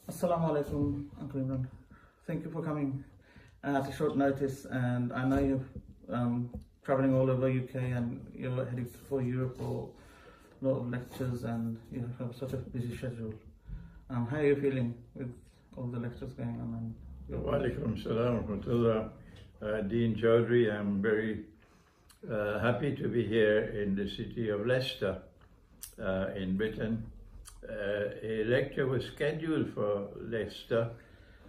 Assalamu alaikum, Uncle Imran. Thank you for coming at a short notice, and I know you're traveling all over UK and you're heading for Europe for a lot of lectures, and you have such a busy schedule. How are you feeling with all the lectures going on? Wa alaikum salam wa rahmatullah. Deen Choudhury, I'm very happy to be here in the city of Leicester in Britain. A lecture was scheduled for Leicester,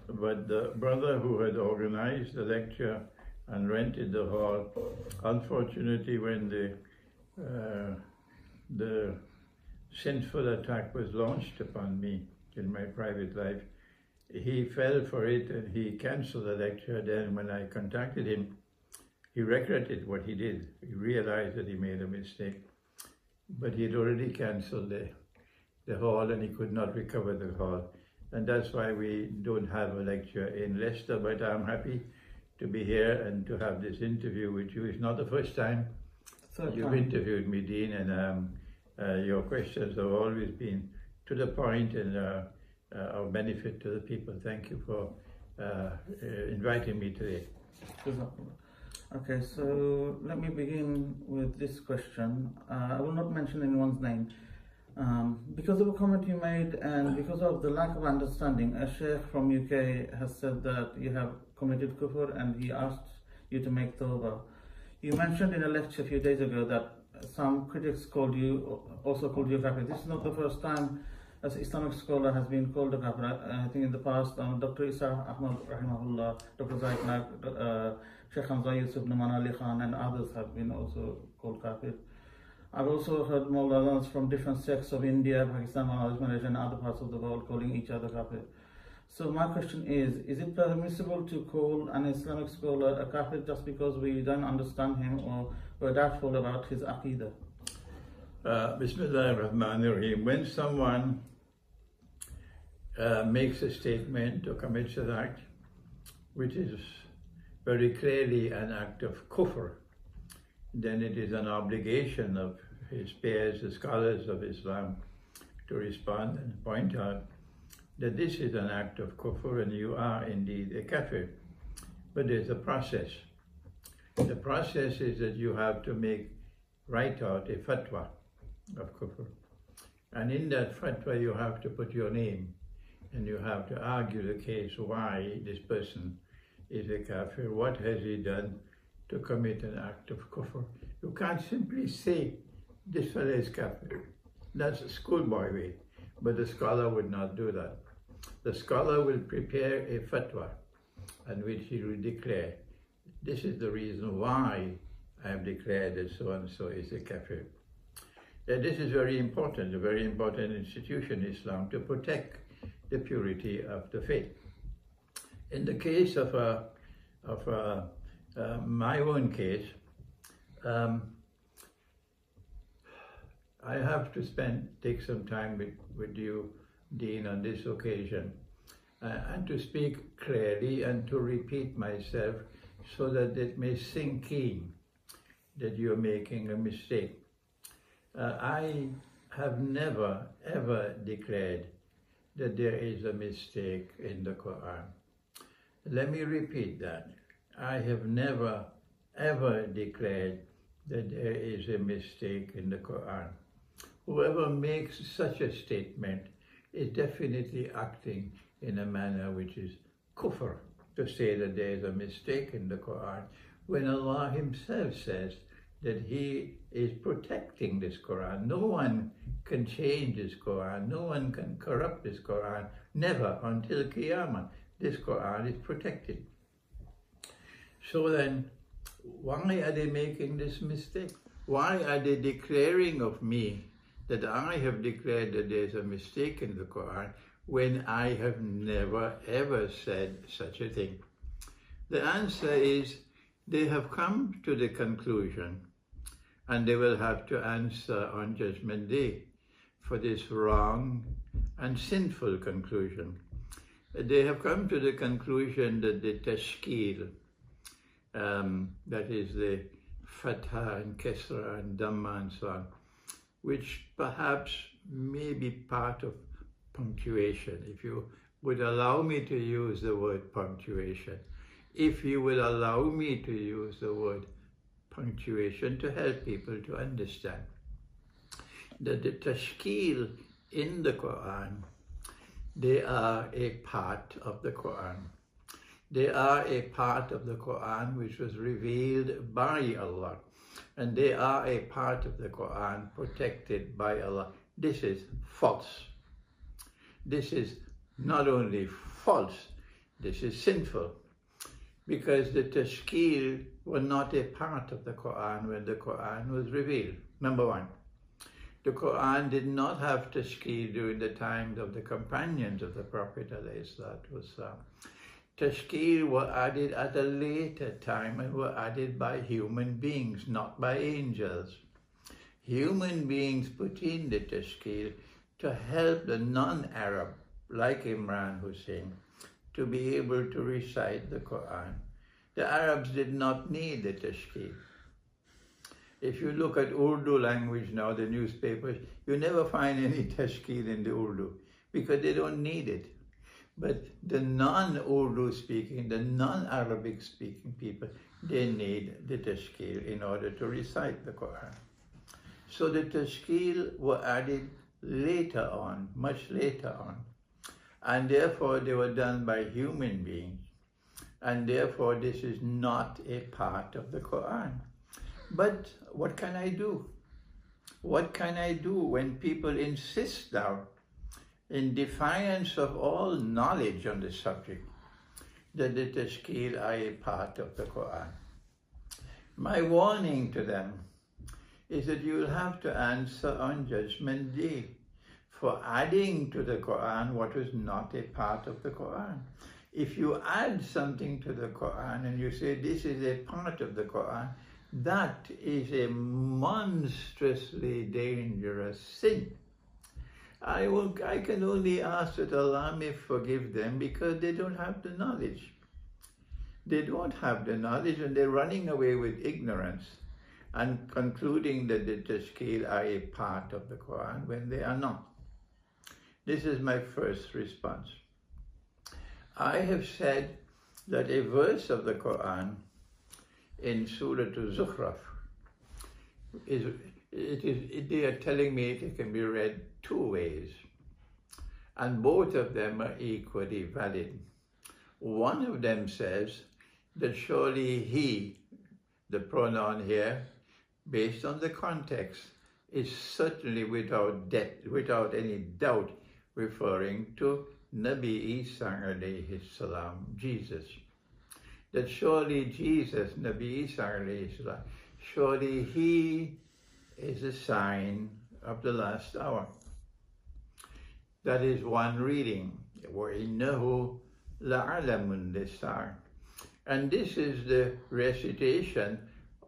but the brother who had organized the lecture and rented the hall, unfortunately, when the sinful attack was launched upon me in my private life, he fell for it and he cancelled the lecture. Then when I contacted him, he regretted what he did. He realized that he made a mistake, but he had already cancelled the hall and he could not recover the hall. And that's why we don't have a lecture in Leicester, but I'm happy to be here and to have this interview with you. It's not the first time you've interviewed me, Dean, and your questions have always been to the point and of benefit to the people. Thank you for inviting me today. Okay, so let me begin with this question. I will not mention anyone's name. Because of a comment you made and because of the lack of understanding, a sheikh from UK has said that you have committed kufr and he asked you to make tawbah. You mentioned in a lecture a few days ago that some critics also called you a kafir. This is not the first time as Islamic scholar has been called a kafir. I think in the past, Dr. Isa Ahmad Rahimahullah, Dr. Zaid Nag, Sheikh Hamza Yusuf Numan Ali Khan and others have been also called kafir. I've also heard Maulanas from different sects of India, Pakistan, Malaysia and other parts of the world calling each other kafir. So my question is it permissible to call an Islamic scholar a kafir just because we don't understand him or we're doubtful about his aqidah? Bismillah ar-Rahman ar-Rahim. When someone makes a statement or commits an act which is very clearly an act of kufr, then it is an obligation of his peers, the scholars of Islam, to respond and point out that this is an act of kufr and you are indeed a kafir. But there's a process. The process is that you have to write out a fatwa of kufr. And in that fatwa you have to put your name and you have to argue the case why this person is a kafir, what has he done to commit an act of kufr. You can't simply say, this fellow is kafir. That's a schoolboy way, but the scholar would not do that. The scholar will prepare a fatwa in which he will declare, this is the reason why I have declared that so-and-so is a kafir. This is very important, a very important institution in Islam to protect the purity of the faith. In the case of my own case, I have to take some time with you, Dean, on this occasion, and to speak clearly and to repeat myself so that it may sink in that you're making a mistake. I have never ever declared that there is a mistake in the Quran. Let me repeat that. I have never ever declared that there is a mistake in the Quran. Whoever makes such a statement is definitely acting in a manner which is kufr, to say that there is a mistake in the Quran, when Allah himself says that he is protecting this Quran. No one can change this Quran, no one can corrupt this Quran, never until Qiyamah. This Quran is protected. So then, why are they making this mistake? Why are they declaring of me that I have declared that there's a mistake in the Quran when I have never ever said such a thing? The answer is they have come to the conclusion, and they will have to answer on Judgment Day for this wrong and sinful conclusion. They have come to the conclusion that the tashkil, that is the fatha and kesra and dhamma and so on, which perhaps may be part of punctuation. If you would allow me to use the word punctuation, if you will allow me to use the word punctuation to help people to understand that the tashkil in the Quran, they are a part of the Quran. They are a part of the Quran which was revealed by Allah. And they are a part of the Quran protected by Allah. This is false. This is not only false, this is sinful. Because the tashkil were not a part of the Quran when the Quran was revealed. Number one, the Quran did not have tashkil during the times of the companions of the Prophet ﷺ. Tashkil were added at a later time and were added by human beings, not by angels. Human beings put in the tashkil to help the non-Arab, like Imran Hosein, to be able to recite the Quran. The Arabs did not need the tashkil. If you look at Urdu language now, the newspapers, you never find any tashkil in the Urdu because they don't need it. But the non-Urdu speaking, the non-Arabic speaking people, they need the tashkil in order to recite the Quran. So the tashkil were added later on, much later on. And therefore they were done by human beings. And therefore this is not a part of the Quran. But what can I do? What can I do when people insist now, in defiance of all knowledge on the subject, that the tashkil are a part of the Quran? My warning to them is that you will have to answer on Judgment Day for adding to the Quran what was not a part of the Quran. If you add something to the Quran and you say this is a part of the Quran, that is a monstrously dangerous sin. I can only ask that Allah may forgive them because they don't have the knowledge. They don't have the knowledge and they're running away with ignorance and concluding that the tashkil are a part of the Quran when they are not. This is my first response. I have said that a verse of the Quran in Surah Al-Zukhruf, they are telling me it can be read two ways, and both of them are equally valid. One of them says that surely he, the pronoun here, based on the context, is certainly without any doubt referring to Nabi Isa alayhi salam, Jesus. That surely Jesus, Nabi Isa alayhi salam, surely he is a sign of the last hour. That is one reading. وَإِنَّهُ لَعَلَمٌ لِلسَّاعَةِ. And this is the recitation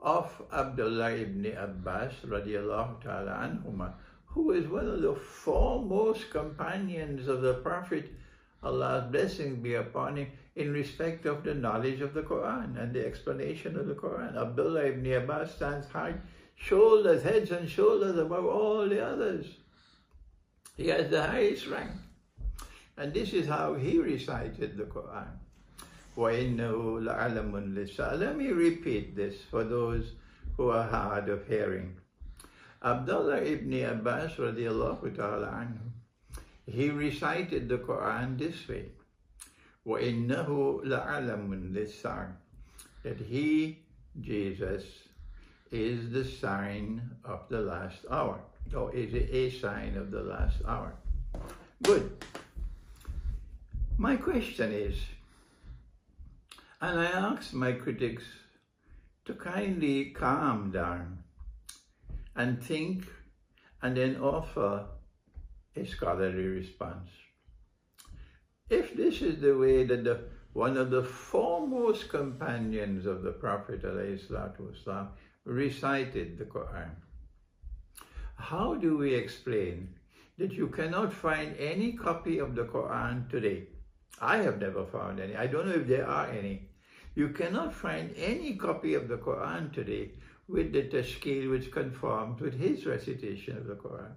of Abdullah ibn Abbas radiallahu ta'ala anhuma, who is one of the foremost companions of the Prophet, Allah's blessing be upon him, in respect of the knowledge of the Quran and the explanation of the Quran. Abdullah ibn Abbas stands high, shoulders, heads and shoulders above all the others. He has the highest rank. And this is how he recited the Quran. وَإِنَّهُ لَعَلَمٌ لِلسَّاعَةِ. Let me repeat this for those who are hard of hearing. Abdullah ibn Abbas radiallahu ta'ala anhu, he recited the Quran this way. وَإِنَّهُ لَعَلَمٌ لِلسَّاعَةِ. That he, Jesus, is the sign of the last hour, or is a sign of the last hour. Good. My question is, and I ask my critics to kindly calm down and think and then offer a scholarly response. If this is the way that one of the foremost companions of the Prophet ﷺ recited the Quran, how do we explain that you cannot find any copy of the Quran today? I have never found any. I don't know if there are any. You cannot find any copy of the Quran today with the tashkil which conforms with his recitation of the Quran.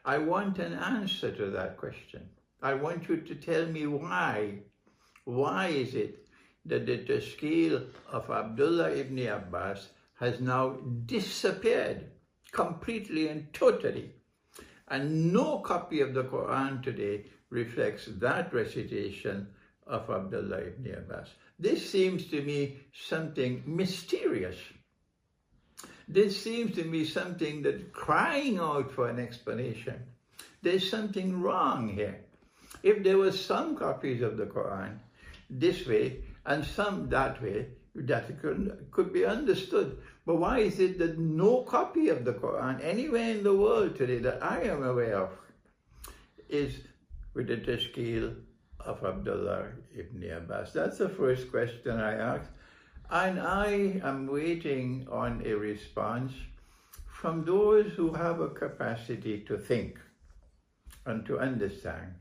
I want an answer to that question. I want you to tell me why. Why is it that the tashkil of Abdullah ibn Abbas has now disappeared completely and totally? And no copy of the Quran today reflects that recitation of Abdullah ibn Abbas. This seems to me something mysterious. This seems to me something that's crying out for an explanation. There's something wrong here. If there were some copies of the Quran this way and some that way, that could be understood. But why is it that no copy of the Quran anywhere in the world today that I am aware of is with the tashkil of Abdullah ibn Abbas? That's the first question I asked. And I am waiting on a response from those who have a capacity to think and to understand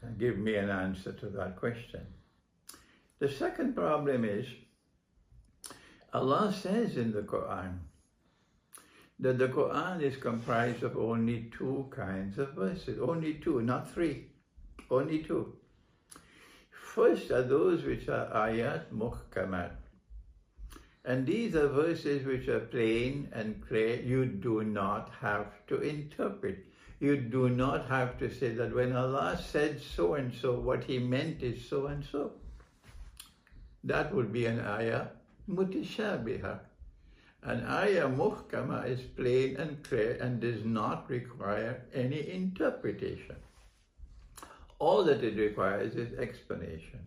and give me an answer to that question. The second problem is, Allah says in the Quran that the Quran is comprised of only two kinds of verses, only two, not three, only two. First are those which are ayat muhkamat. And these are verses which are plain and clear. You do not have to interpret. You do not have to say that when Allah said so and so, what He meant is so and so. That would be an ayah mutashabiha. An ayah muhkama is plain and clear and does not require any interpretation. All that it requires is explanation.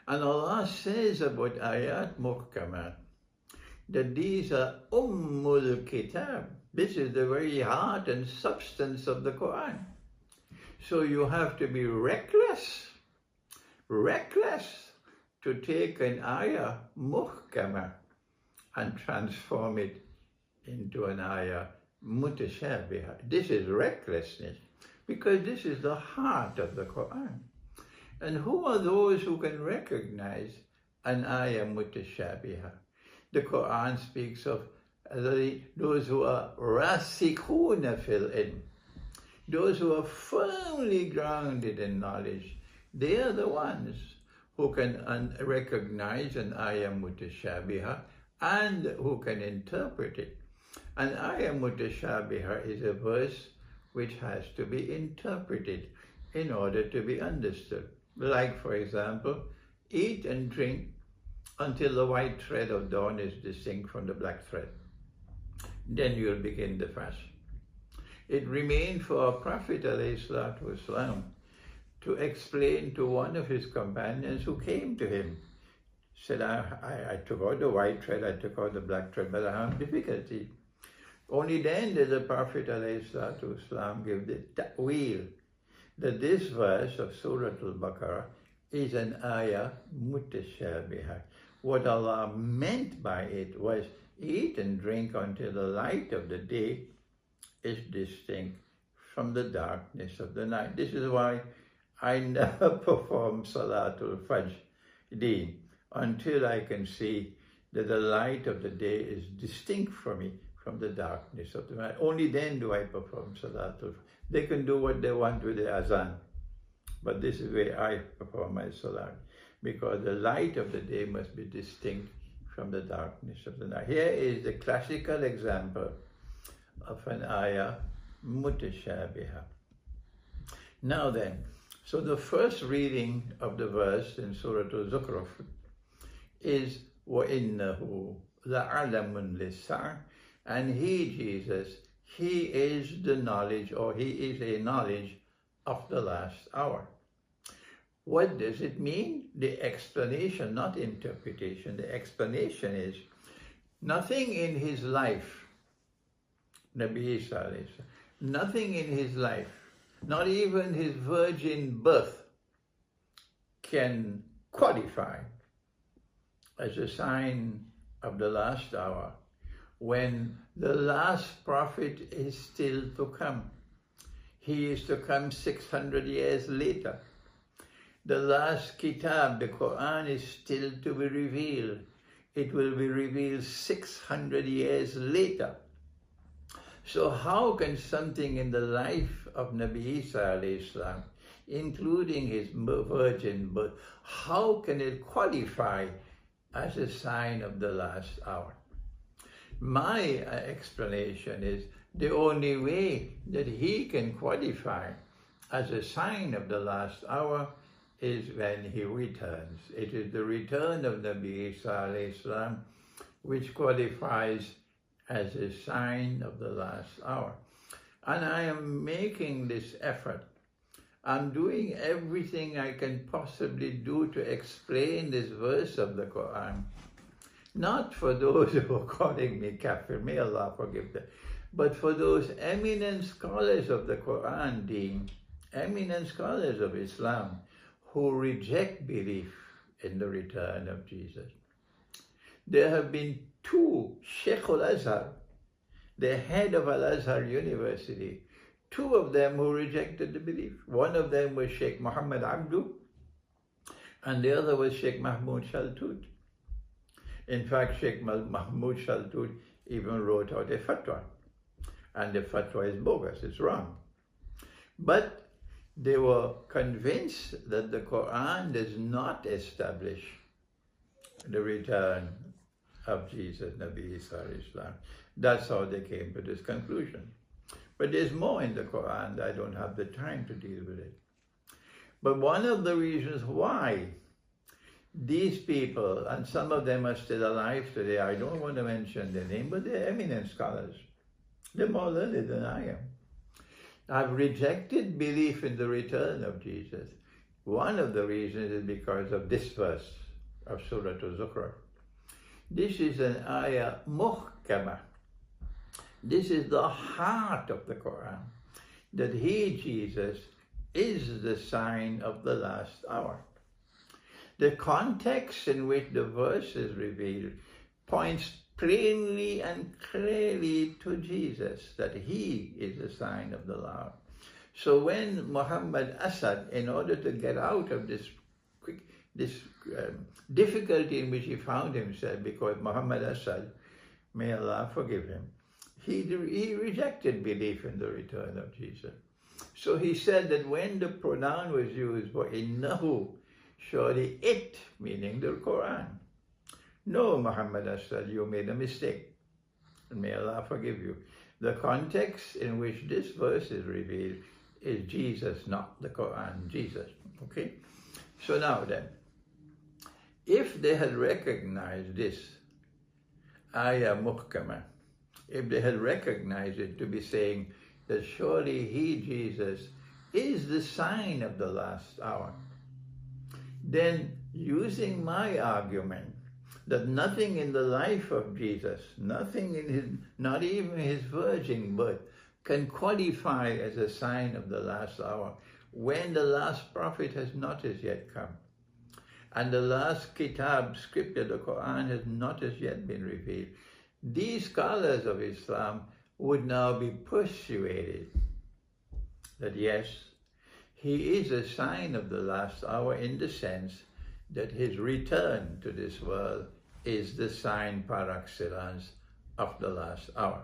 And Allah says about ayat muhkamat that these are ummul kitab. This is the very heart and substance of the Quran. So you have to be reckless to take an ayah muhkama and transform it into an ayah mutashabiha. This is recklessness, because this is the heart of the Quran. And who are those who can recognize an ayah mutashabiha? The Quran speaks of those who are rasikhuna fil ilm, those who are firmly grounded in knowledge. They are the ones who can recognize an ayah mutashabiha and who can interpret it. An ayah mutashabiha is a verse which has to be interpreted in order to be understood. Like, for example, eat and drink until the white thread of dawn is distinct from the black thread. Then you'll begin the fast. It remained for our Prophet ﷺ to explain to one of his companions who came to him. Said, I took out the white thread, I took out the black thread, but I have difficulty. Only then did the Prophet ﷺ give the ta'wil, that this verse of Surah Al-Baqarah is an ayah mutashabiha. What Allah meant by it was, eat and drink until the light of the day is distinct from the darkness of the night. This is why I never perform Salatul Fajr, Deen, until I can see that the light of the day is distinct from me, from the darkness of the night. Only then do I perform Salatul Fajr. They can do what they want with the azan, but this is where I perform my Salat, because the light of the day must be distinct from the darkness of the night. Here is the classical example of an ayah mutashabiha. Now then, so the first reading of the verse in Surah Al-Zukhruf is وَإِنَّهُ لَعَلَمٌ لِلسَّعْرِ, and He, Jesus, He is the knowledge, or He is a knowledge of the last hour. What does it mean? The explanation, not interpretation. The explanation is, nothing in His life, Nabi Isa, nothing in His life, not even His virgin birth, can qualify as a sign of the last hour, when the last prophet is still to come. He is to come 600 years later. The last kitab, the Quran, is still to be revealed. It will be revealed 600 years later. So how can something in the life of Nabi Isa alayhi salam including his virgin birth, how can it qualify as a sign of the last hour? My explanation is the only way that he can qualify as a sign of the last hour is when he returns. It is the return of Nabi Isa alayhi salam which qualifies as a sign of the last hour. And I am making this effort. I'm doing everything I can possibly do to explain this verse of the Quran. Not for those who are calling me kafir, may Allah forgive them, but for those eminent scholars of the Quran, Deen, eminent scholars of Islam, who reject belief in the return of Jesus. There have been two Sheikh Al-Azhar, the head of Al-Azhar University, two of them who rejected the belief. One of them was Sheikh Muhammad Abdu, and the other was Sheikh Mahmoud Shaltut. In fact, Sheikh Mahmoud Shaltut even wrote out a fatwa, and the fatwa is bogus, it's wrong. But they were convinced that the Quran does not establish the return of Jesus, Nabi Isa Islam. That's how they came to this conclusion. But there's more in the Quran. I don't have the time to deal with it. But one of the reasons why these people, and some of them are still alive today, I don't want to mention their name, but they're eminent scholars. They're more learned than I am. I've rejected belief in the return of Jesus. One of the reasons is because of this verse of Surah Al-Zukhruf. This is an ayah muhkamah. This is the heart of the Quran, that he, Jesus, is the sign of the last hour. The context in which the verse is revealed points plainly and clearly to Jesus, that he is the sign of the Lord. So when Muhammad Asad, in order to get out of this difficulty in which he found himself, because Muhammad Asad, may Allah forgive him, he rejected belief in the return of Jesus. So he said that when the pronoun was used for innahu, surely it, meaning the Quran. No, Muhammad Asad, you made a mistake, and may Allah forgive you. The context in which this verse is revealed is Jesus, not the Quran, Jesus, okay? So now then, if they had recognized this ayah muhkamah, if they had recognized it to be saying that surely he, Jesus, is the sign of the last hour, then using my argument that nothing in the life of Jesus, nothing in his, not even his virgin birth, can qualify as a sign of the last hour when the last prophet has not as yet come. And the last kitab, scripture, the Quran, has not as yet been revealed. These scholars of Islam would now be persuaded that yes, he is a sign of the last hour in the sense that his return to this world is the sign par excellence of the last hour.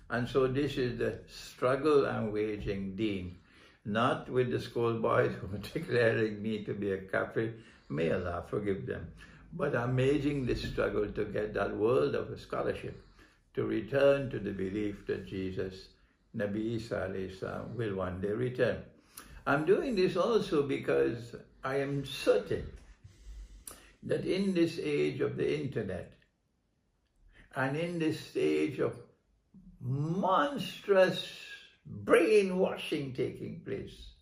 And so this is the struggle I'm waging, Deen, not with the schoolboys who are declaring me to be a kafir, may Allah forgive them, but I'm waging this struggle to get that world of scholarship to return to the belief that Jesus, Nabi Isa alayhi salam, will one day return. I'm doing this also because I am certain that in this age of the internet and in this age of monstrous brainwashing taking place,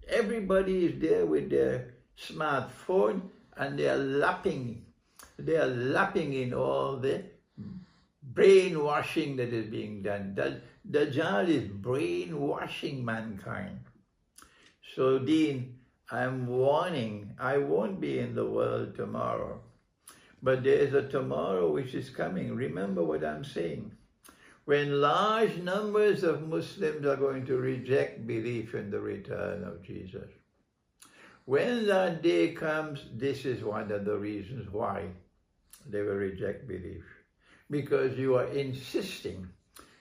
everybody is there with their smartphone and they are lapping in all the brainwashing that is being done. Dajjal is brainwashing mankind. So Deen, I'm warning, I won't be in the world tomorrow, but there is a tomorrow which is coming. Remember what I'm saying. When large numbers of Muslims are going to reject belief in the return of Jesus. When that day comes, this is one of the reasons why they will reject belief. Because you are insisting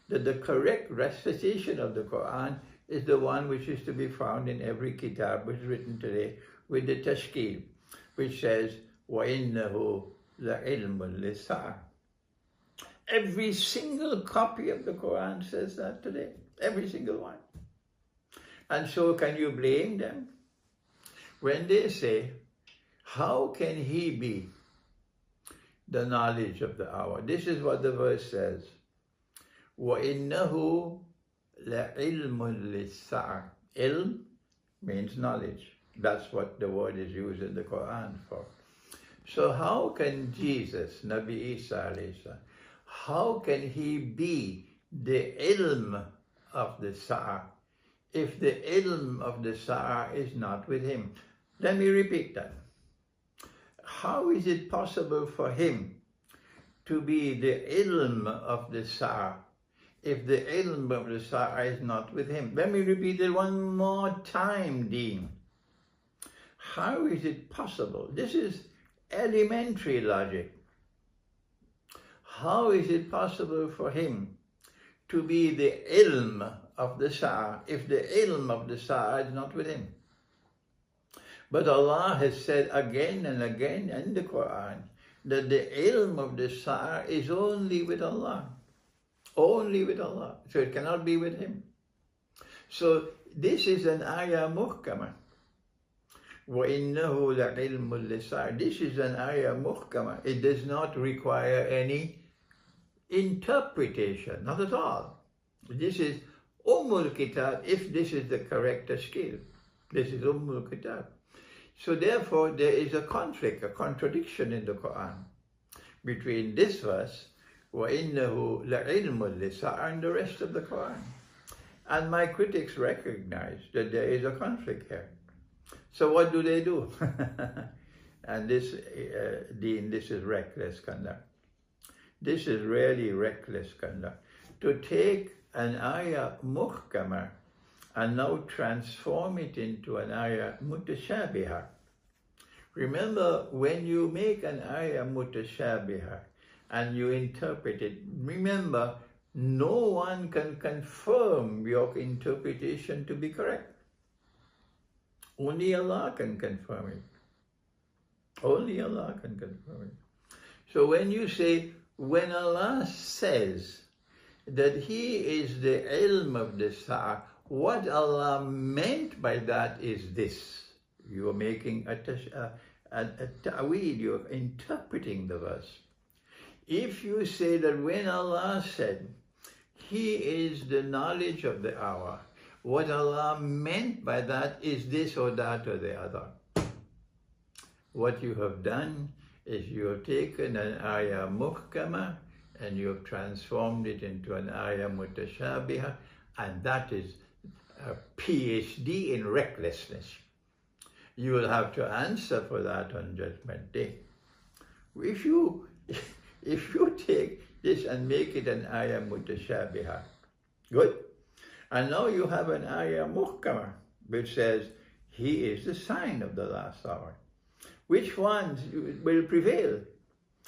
that the correct recitation of the Quran is the one which is to be found in every kitab which is written today with the tashkil, which says, وَإِنَّهُ لَعِلْمٌ لِلسَّاعَةِ. Every single copy of the Quran says that today, every single one. And so can you blame them? When they say, how can he be the knowledge of the hour? This is what the verse says. وَإِنَّهُ لَعِلْمٌ لِلسَّاعَةِ. Ilm means knowledge. That's what the word is used in the Quran for. So how can Jesus, Nabi Isa alayhi salam, how can he be the ilm of the Sa'ah if the ilm of the Sa'ah is not with him? Let me repeat that. How is it possible for him to be the ilm of the Sa'ah if the ilm of the Sa'ah is not with him? Let me repeat it one more time, Deen. How is it possible? This is elementary logic. How is it possible for him to be the ilm of the Sa'ah if the ilm of the Sa'ah is not with him? But Allah has said again and again in the Quran that the ilm of the Sa'ah is only with Allah. Only with Allah. So it cannot be with him. So this is an ayah muhkamah. وَإِنَّهُ لَعِلْمٌ لِلسَّاعَةِ. This is an ayah muhkamah. It does not require any interpretation, not at all. This is Kitab, if this is the correct skill. This is Kitab. So therefore there is a conflict, a contradiction in the Quran between this verse, وَإِنَّهُ لَعِلْمٌ لِلسَّاعَةِ, and the rest of the Quran. And my critics recognize that there is a conflict here. So what do? And this, Deen, this is reckless conduct. This is really reckless conduct. To take an ayah muhkamah and now transform it into an ayah mutashabihah. Remember, when you make an ayah mutashabihah and you interpret it, remember, no one can confirm your interpretation to be correct. Only Allah can confirm it. Only Allah can confirm it. So when you say, when Allah says that He is the ilm of the Sa'ah, what Allah meant by that is this. You are making a ta'weed, you're interpreting the verse. If you say that when Allah said, He is the knowledge of the hour, what Allah meant by that is this or that or the other. What you have done is you have taken an ayah muhkamah and you have transformed it into an ayah mutashabihah, and that is a PhD in recklessness. You will have to answer for that on Judgment Day. If you take this and make it an ayah mutashabihah, good. And now you have an ayah muhkamah, which says, He is the sign of the last hour. Which one will prevail?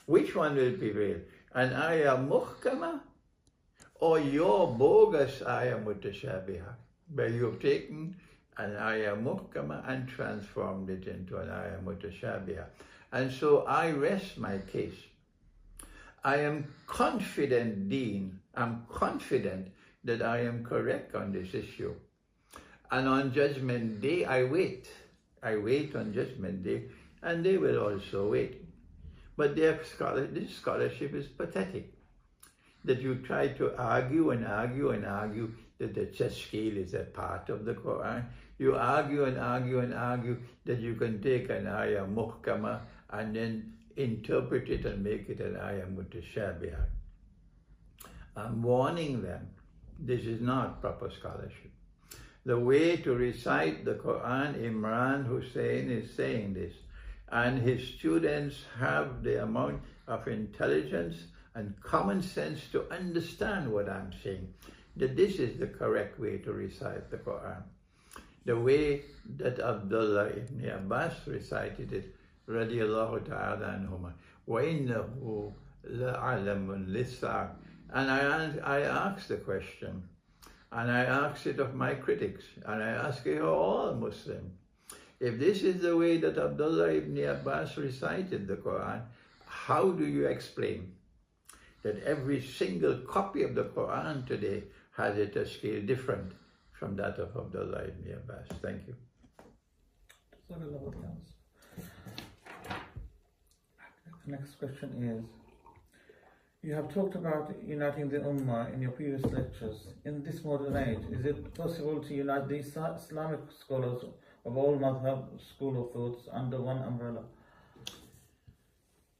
Which one will prevail? An ayah muhkamah or your bogus ayah mutashabihah, where you have taken an ayah muhkamah and transformed it into an ayah mutashabihah. And so I rest my case. I am confident, Deen, I'm confident that I am correct on this issue. And on Judgment Day, I wait. I wait on Judgment Day, and they will also wait. But this scholarship is pathetic. That you try to argue and argue and argue that the tashkil is a part of the Quran. You argue and argue and argue that you can take an ayah muhkamah and then interpret it and make it an ayah mutashabihah. I'm warning them. This is not proper scholarship. The way to recite the Quran, Imran Hosein is saying this, and his students have the amount of intelligence and common sense to understand what I'm saying, that this is the correct way to recite the Quran. The way that Abdullah ibn Abbas recited it, radiyallahu ta'ala anhuma, وَإِنَّهُ لَعَلَمٌ لِلسَّاعَةِ. And I asked the question, And I ask it of my critics, and I ask it of all Muslims. If this is the way that Abdullah ibn Abbas recited the Quran, how do you explain that every single copy of the Quran today has a tashkil different from that of Abdullah ibn Abbas? Thank you. The next question is, you have talked about uniting the ummah in your previous lectures. In this modern age, is it possible to unite the Islamic scholars of all madhab school of thoughts under one umbrella?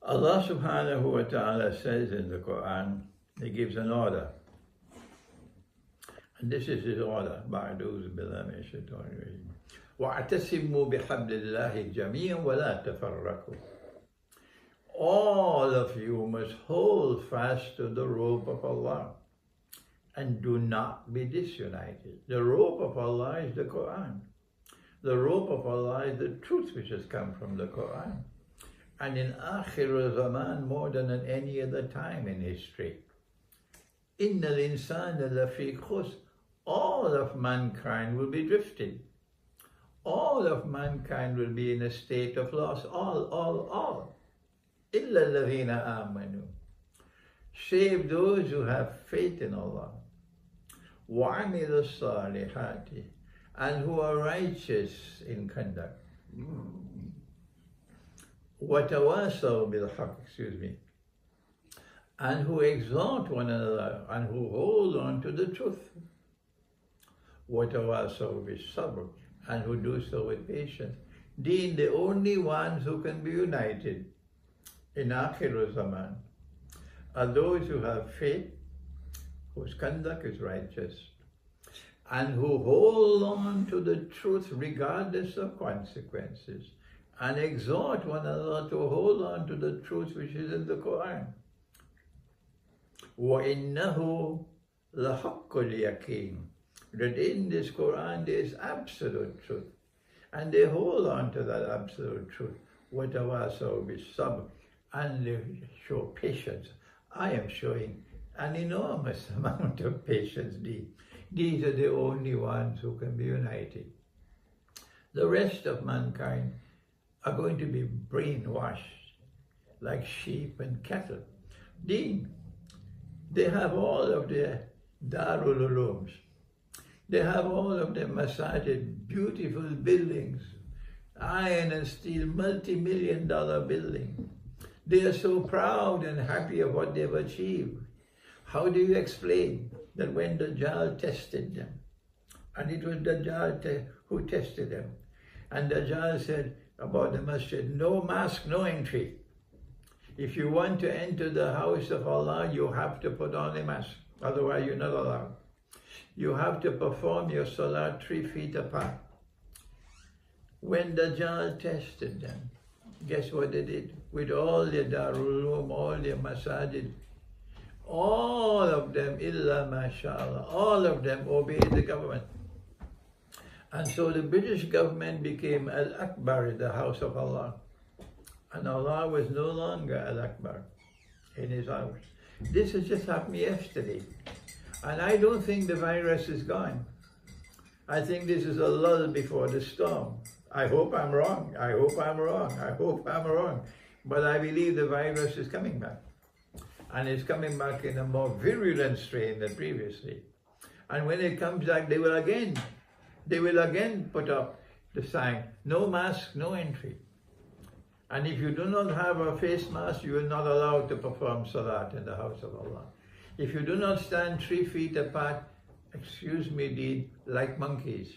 Allah subhanahu wa ta'ala says in the Quran, He gives an order. And this is His order. Ba'du'uz billahi min shaitanir rajim. وَاعْتَسِمُوا بِحَبْلِ اللَّهِ جَمِيعًا وَلَا تَفَرَّقُوا. All of you must hold fast to the rope of Allah and do not be disunited. The rope of Allah is the Quran. The rope of Allah is the truth which has come from the Quran. And in Akhir Zaman, more than at any other time in history, إِنَّ الْإِنسَانَ لَفِي خُسْرٍ. All of mankind will be drifting. All of mankind will be in a state of loss. All. إِلَّا الَّذِينَ آمَنُوا. Save those who have faith in Allah. وَعَمِلُوا الصَّالِحَاتِ. And who are righteous in conduct. وَتَوَاسَوْا بِالْحَقِّ. And who exalt one another and who hold on to the truth. وَتَوَاسَوْا بِالصَّبْرِ. And who do so with patience. Deen, the only ones who can be united in Akhir Zaman are those who have faith, whose conduct is righteous, and who hold on to the truth regardless of consequences, and exhort one another to hold on to the truth which is in the Quran. وَإِنَّهُ لَحَقُّ الْيَقِينِ. That in this Quran there is absolute truth, and they hold on to that absolute truth. وَتَوَاسَوْا بِالصَّبْرِ. And they show patience. I am showing an enormous amount of patience. These are the only ones who can be united. The rest of mankind are going to be brainwashed like sheep and cattle. They have all of their Darul Ulooms. They have all of their masajid, beautiful buildings, iron and steel, multi-million-dollar buildings. They are so proud and happy of what they've achieved. How do you explain that when Dajjal tested them, and it was Dajjal who tested them, and Dajjal said about the masjid, no mask, no entry. If you want to enter the house of Allah, you have to put on a mask, otherwise you're not allowed. You have to perform your salah 3 feet apart. When Dajjal tested them, guess what they did? With all their Darul Uloom, all their masajid, all of them, illa mashallah, all of them obeyed the government. And so the British government became Al-Akbar, the house of Allah. And Allah was no longer Al-Akbar in his house. This has just happened yesterday. And I don't think the virus is gone. I think this is a lull before the storm. I hope I'm wrong. I hope I'm wrong. I hope I'm wrong. But I believe the virus is coming back. And it's coming back in a more virulent strain than previously. And when it comes back, they will again put up the sign, no mask, no entry. And if you do not have a face mask, you are not allowed to perform salat in the house of Allah. If you do not stand 3 feet apart, excuse me, Deen, like monkeys,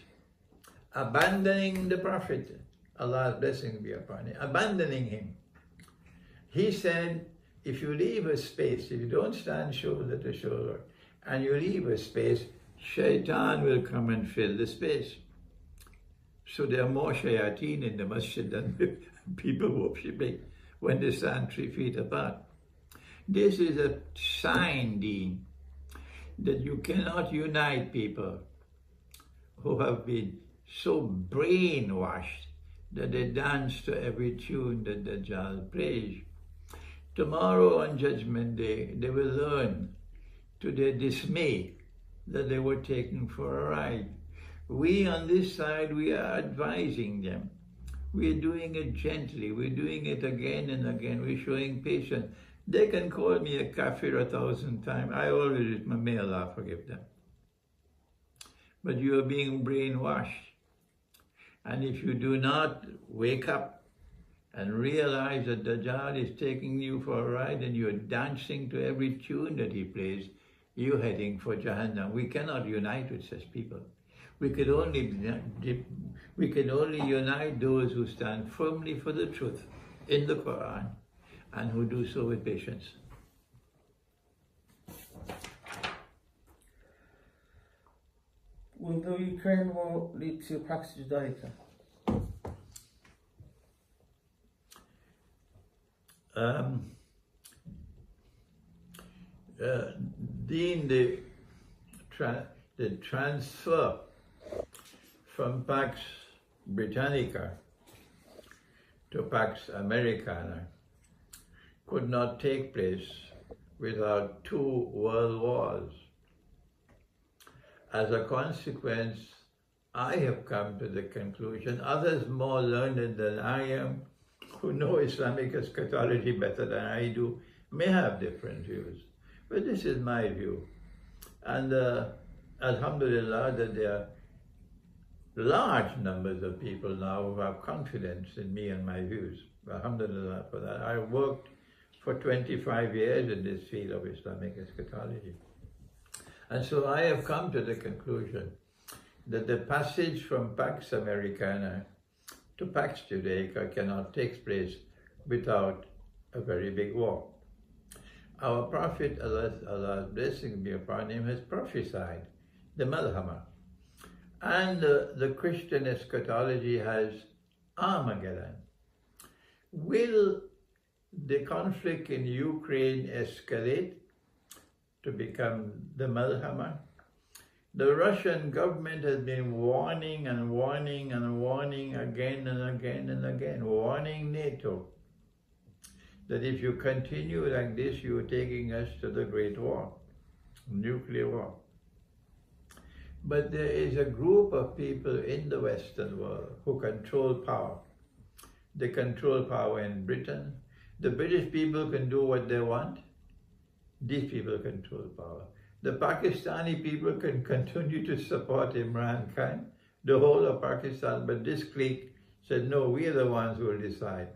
abandoning the Prophet, Allah's blessing be upon him, abandoning him. He said, if you leave a space, if you don't stand shoulder to shoulder, and you leave a space, shaitan will come and fill the space. So there are more shayateen in the masjid than people worshipping when they stand 3 feet apart. This is a sign, Deen, that you cannot unite people who have been so brainwashed that they dance to every tune that Dajjal plays. Tomorrow on Judgment Day, they will learn to their dismay that they were taken for a ride. We on this side, we are advising them. We're doing it gently. We're doing it again and again. We're showing patience. They can call me a kafir 1,000 times. I always, may Allah forgive them. But you are being brainwashed. And if you do not wake up and realize that Dajjal is taking you for a ride and you're dancing to every tune that he plays, you're heading for Jahannam. We cannot unite with such people. We can only unite those who stand firmly for the truth in the Quran and who do so with patience. Will the Ukraine war lead to Pax Judaica? Deen, the transfer from Pax Britannica to Pax Americana could not take place without 2 world wars. As a consequence, I have come to the conclusion, others more learned than I am, who know Islamic eschatology better than I do, may have different views. But this is my view. And alhamdulillah that there are large numbers of people now who have confidence in me and my views. Alhamdulillah for that. I worked for 25 years in this field of Islamic eschatology. And so I have come to the conclusion that the passage from Pax Americana to Pax Judaica cannot take place without a very big war. Our Prophet, Allah's blessing be upon him, has prophesied the Malhama. And the Christian eschatology has Armageddon. Will the conflict in Ukraine escalate to become the Malhama? The Russian government has been warning and warning and warning again and again and again, warning NATO that if you continue like this, you are taking us to the Great War, nuclear war. But there is a group of people in the Western world who control power. They control power in Britain. The British people can do what they want. These people control power. The Pakistani people can continue to support Imran Khan, the whole of Pakistan, but this clique said, no, we are the ones who will decide.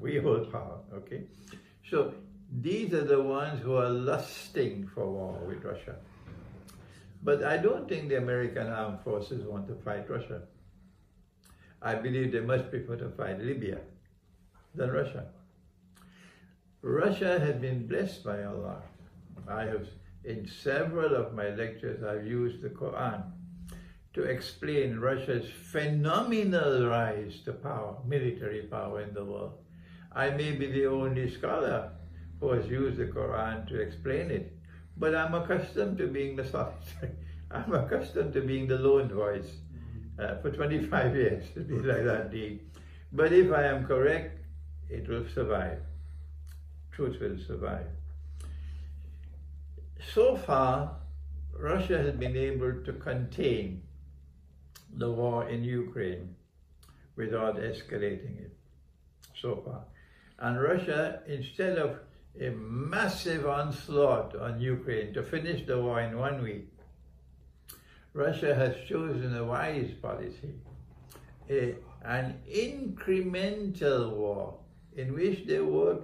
We hold power, okay? So these are the ones who are lusting for war with Russia. But I don't think the American armed forces want to fight Russia. I believe they much prefer to fight Libya than Russia. Russia has been blessed by Allah. I have, in several of my lectures, I've used the Quran to explain Russia's phenomenal rise to power, military power in the world. I may be the only scholar who has used the Quran to explain it, but I'm accustomed to being the solitary. I'm accustomed to being the lone voice for 25 years, to be like that, Deen. But if I am correct, it will survive. Truth will survive. So far, Russia has been able to contain the war in Ukraine without escalating it, so far. And Russia, instead of a massive onslaught on Ukraine to finish the war in 1 week, Russia has chosen a wise policy, an incremental war in which they work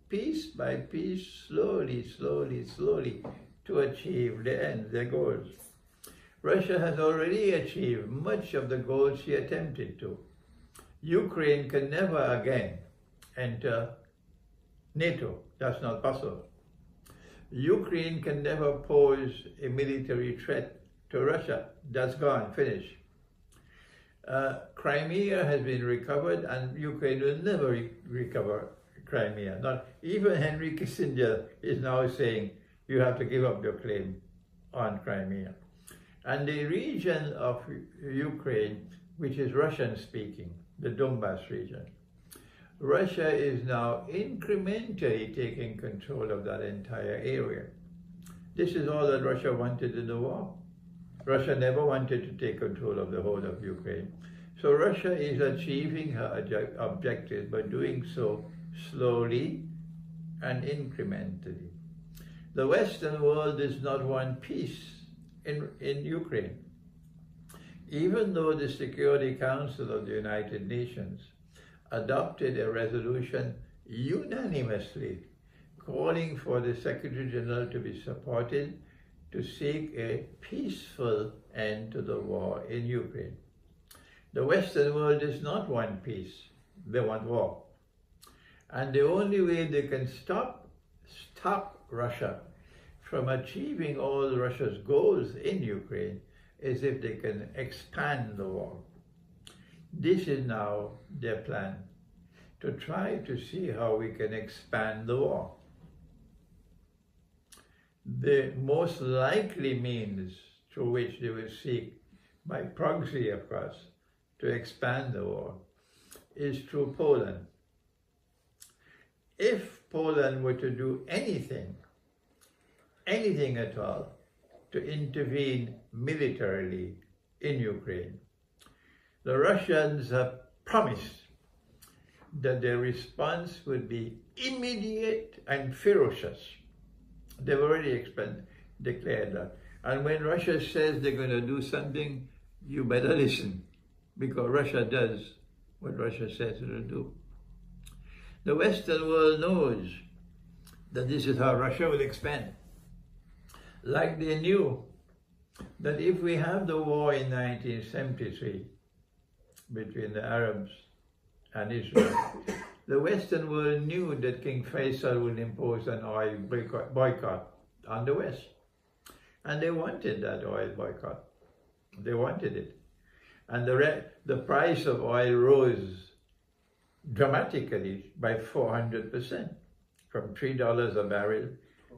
piece by piece, slowly, slowly, slowly, to achieve the end, their goals. Russia has already achieved much of the goals she attempted to. Ukraine can never again enter NATO. That's not possible. Ukraine can never pose a military threat to Russia. That's gone, finished. Crimea has been recovered, and Ukraine will never recover Crimea. Not even Henry Kissinger is now saying you have to give up your claim on Crimea. And the region of Ukraine, which is Russian-speaking, the Donbass region, Russia is now incrementally taking control of that entire area. This is all that Russia wanted in the war. Russia never wanted to take control of the whole of Ukraine. So Russia is achieving her objectives by doing so slowly and incrementally. The Western world does not want peace in Ukraine. Even though the Security Council of the United Nations adopted a resolution unanimously calling for the Secretary General to be supported to seek a peaceful end to the war in Ukraine. The Western world does not want peace, they want war. And the only way they can stop Russia from achieving all Russia's goals in Ukraine is if they can expand the war. This is now their plan, to try to see how we can expand the war. The most likely means through which they will seek, by proxy of course, to expand the war is through Poland. If Poland were to do anything at all, to intervene militarily in Ukraine, the Russians have promised that their response would be immediate and ferocious. They've already declared that. And when Russia says they're going to do something, you better listen, because Russia does what Russia says it will do. The Western world knows that this is how Russia will expand. Like they knew that if we have the war in 1973 between the Arabs and Israel, the Western world knew that King Faisal would impose an oil boycott on the West. And they wanted that oil boycott. They wanted it. And the price of oil rose dramatically by 400%, from $3 a barrel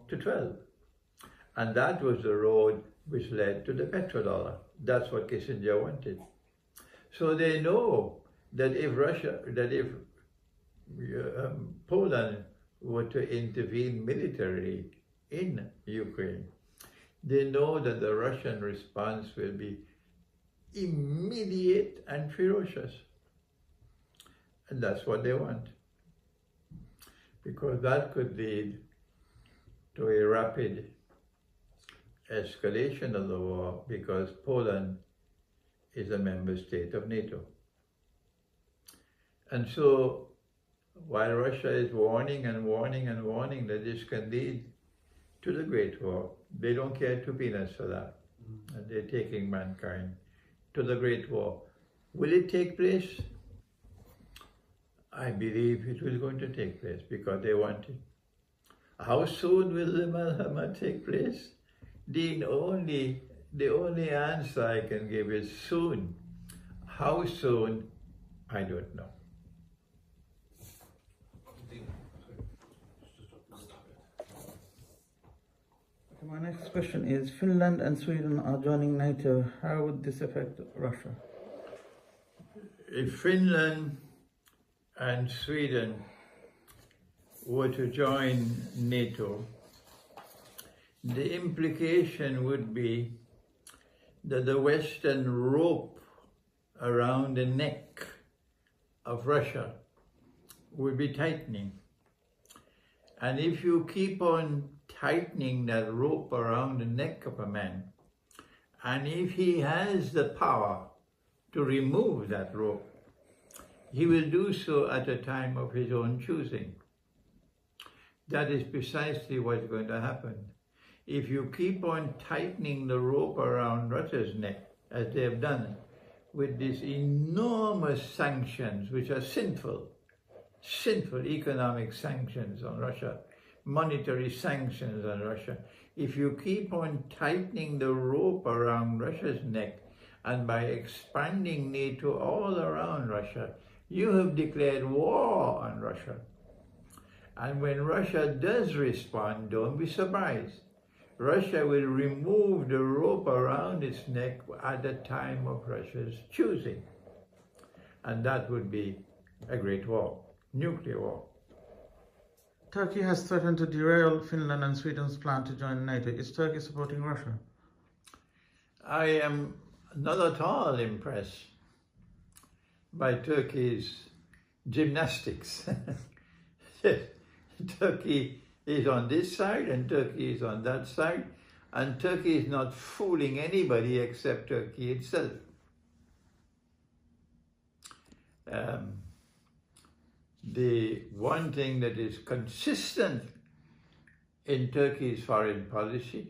to $12. And that was the road which led to the petrodollar. That's what Kissinger wanted. So they know that if Poland were to intervene militarily in Ukraine, they know that the Russian response will be immediate and ferocious. And that's what they want. Because that could lead to a rapid escalation of the war, because Poland is a member state of NATO. And so, while Russia is warning and warning and warning that this can lead to the Great War, they don't care two peanuts for that. And they're taking mankind to the Great War. Will it take place? I believe it will going to take place because they want it. How soon will the Malhama take place? The only answer I can give is soon. How soon, I don't know. My next question is, Finland and Sweden are joining NATO. How would this affect Russia? If Finland and Sweden were to join NATO, the implication would be that the Western rope around the neck of Russia would be tightening. And if you keep on tightening that rope around the neck of a man, and if he has the power to remove that rope, he will do so at a time of his own choosing. That is precisely what's going to happen. If you keep on tightening the rope around Russia's neck, as they have done, with these enormous sanctions, which are sinful economic sanctions on Russia, monetary sanctions on Russia, if you keep on tightening the rope around Russia's neck, and by expanding NATO all around Russia, you have declared war on Russia. And when Russia does respond, don't be surprised. Russia will remove the rope around its neck at the time of Russia's choosing. And that would be a great war, nuclear war. Turkey has threatened to derail Finland and Sweden's plan to join NATO. Is Turkey supporting Russia? I am not at all impressed by Turkey's gymnastics. Turkey is on this side and Turkey is on that side, and Turkey is not fooling anybody except Turkey itself. The one thing that is consistent in Turkey's foreign policy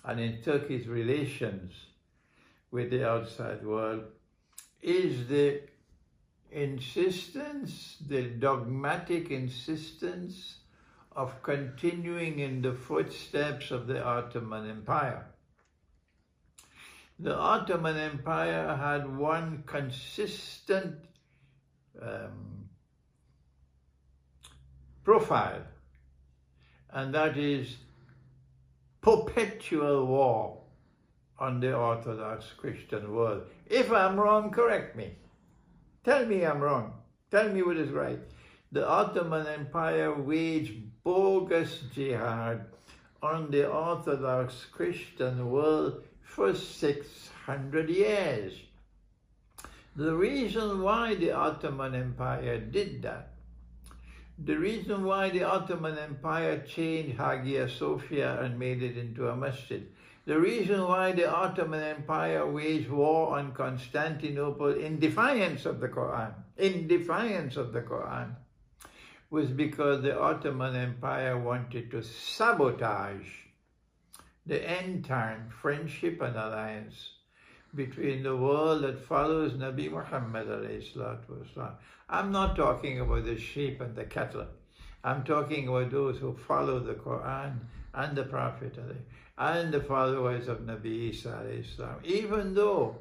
and in Turkey's relations with the outside world is the insistence, the dogmatic insistence of continuing in the footsteps of the Ottoman Empire. The Ottoman Empire had one consistent profile, and that is perpetual war on the Orthodox Christian world. If I'm wrong, correct me. Tell me I'm wrong. Tell me what is right. The Ottoman Empire waged bogus jihad on the Orthodox Christian world for 600 years. The reason why the Ottoman Empire did that, the reason why the Ottoman Empire changed Hagia Sophia and made it into a masjid, the reason why the Ottoman Empire waged war on Constantinople in defiance of the Quran, was because the Ottoman Empire wanted to sabotage the end-time friendship and alliance between the world that follows Nabi Muhammad alayhi salatu wasalam. I'm not talking about the sheep and the cattle. I'm talking about those who follow the Quran and the Prophet and the followers of Nabi Isa alayhi salam. Even though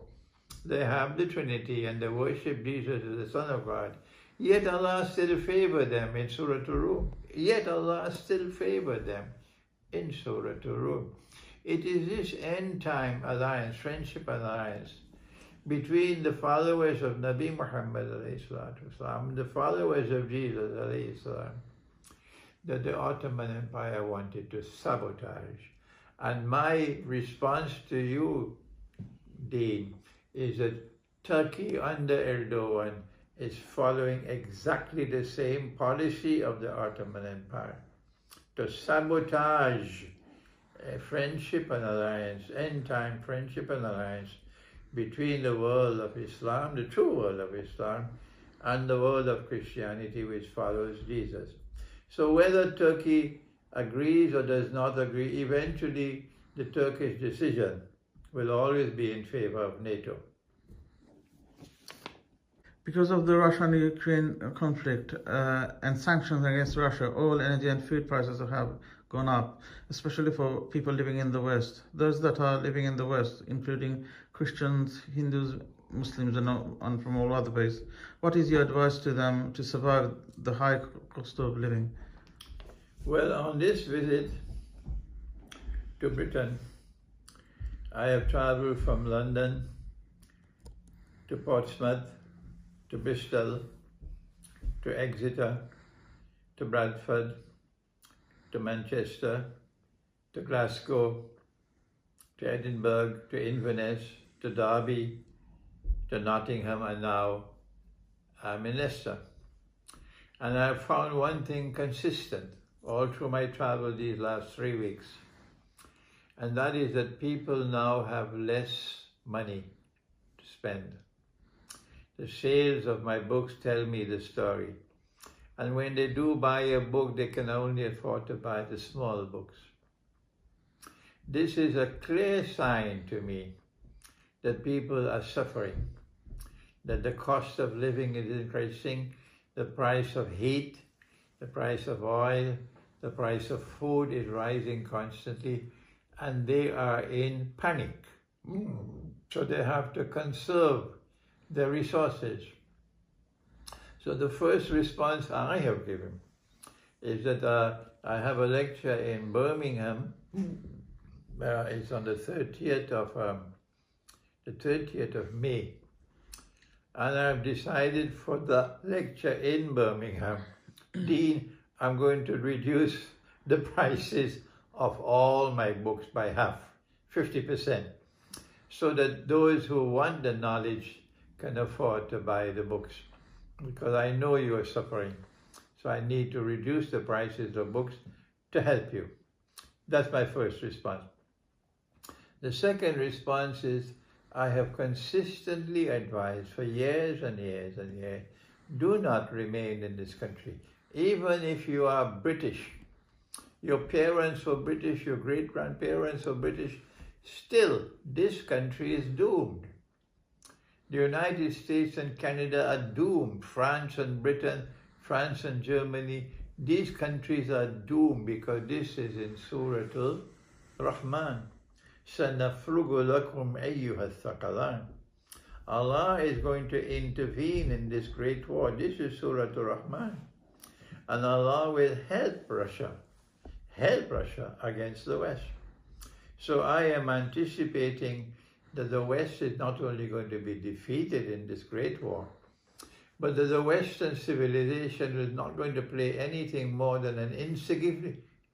they have the Trinity and they worship Jesus as the Son of God, yet Allah still favored them in Surah Rum. Yet Allah still favored them in Surah Rum. It is this end-time alliance, friendship alliance, between the followers of Nabi Muhammad والسلام, and the followers of Jesus والسلام, that the Ottoman Empire wanted to sabotage. And my response to you, Deen, is that Turkey under Erdogan is following exactly the same policy of the Ottoman Empire, to sabotage a friendship and alliance, end-time friendship and alliance between the world of Islam, the true world of Islam, and the world of Christianity, which follows Jesus. So whether Turkey agrees or does not agree, eventually the Turkish decision will always be in favor of NATO. Because of the Russian-Ukraine conflict and sanctions against Russia, oil, energy and food prices have gone up, especially for people living in the West. Those that are living in the West, including Christians, Hindus, Muslims and from all other ways. What is your advice to them to survive the high cost of living? Well, on this visit to Britain, I have traveled from London to Portsmouth, to Bristol, to Exeter, to Bradford, to Manchester, to Glasgow, to Edinburgh, to Inverness, to Derby, to Nottingham, and now I'm in Leicester. And I've found one thing consistent all through my travel these last 3 weeks, and that is that people now have less money to spend. The sales of my books tell me the story. And when they do buy a book, they can only afford to buy the small books. This is a clear sign to me that people are suffering, that the cost of living is increasing, the price of heat, the price of oil, the price of food is rising constantly, and they are in panic. So they have to conserve their resources. So the first response I have given is that I have a lecture in Birmingham. It's on the 30th of May, and I've decided for the lecture in Birmingham, Dean, I'm going to reduce the prices of all my books by half, 50%. so that those who want the knowledge can afford to buy the books. Because I know you are suffering, so I need to reduce the prices of books to help you. That's my first response. The second response is, I have consistently advised for years and years and years, do not remain in this country. Even if you are British, your parents were British, your great-grandparents were British, still this country is doomed. The United States and Canada are doomed. France and Britain, France and Germany, these countries are doomed because this is in Surah Al-Rahman. سَنَفْرُغُ لَكُمْ أَيُّهَا الثَّقَلَانِ. Allah is going to intervene in this great war. This is Surah Al-Rahman. And Allah will help Russia against the West. So I am anticipating that the West is not only going to be defeated in this great war, but that the Western civilization is not going to play anything more than an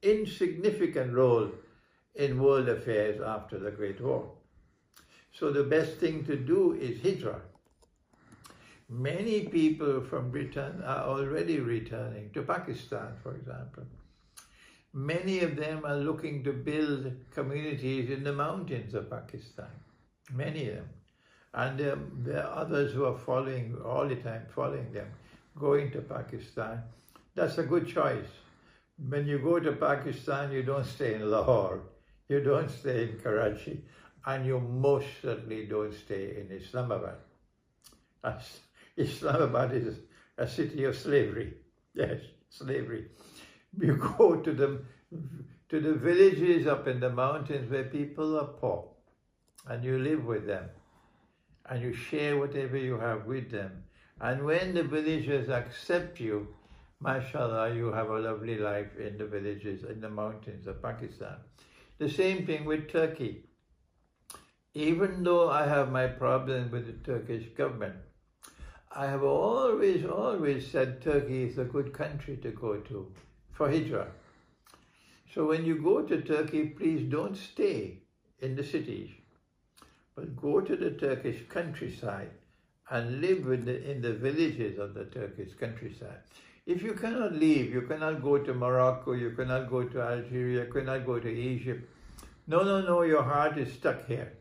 insignificant role in world affairs after the Great War. So the best thing to do is hijrah. Many people from Britain are already returning to Pakistan, for example. Many of them are looking to build communities in the mountains of Pakistan. Many of them. And there are others who are following them, going to Pakistan. That's a good choice. When you go to Pakistan, you don't stay in Lahore, you don't stay in Karachi, and you most certainly don't stay in Islamabad. Islamabad is a city of slavery. Yes, slavery. You go to the villages up in the mountains where people are poor, and you live with them, and you share whatever you have with them. And when the villagers accept you, mashallah, you have a lovely life in the villages, in the mountains of Pakistan. The same thing with Turkey. Even though I have my problems with the Turkish government, I have always said Turkey is a good country to go to for hijrah. So when you go to Turkey, please don't stay in the cities, but go to the Turkish countryside and live in the villages of the Turkish countryside. If you cannot leave, you cannot go to Morocco, you cannot go to Algeria, you cannot go to Egypt. No, your heart is stuck here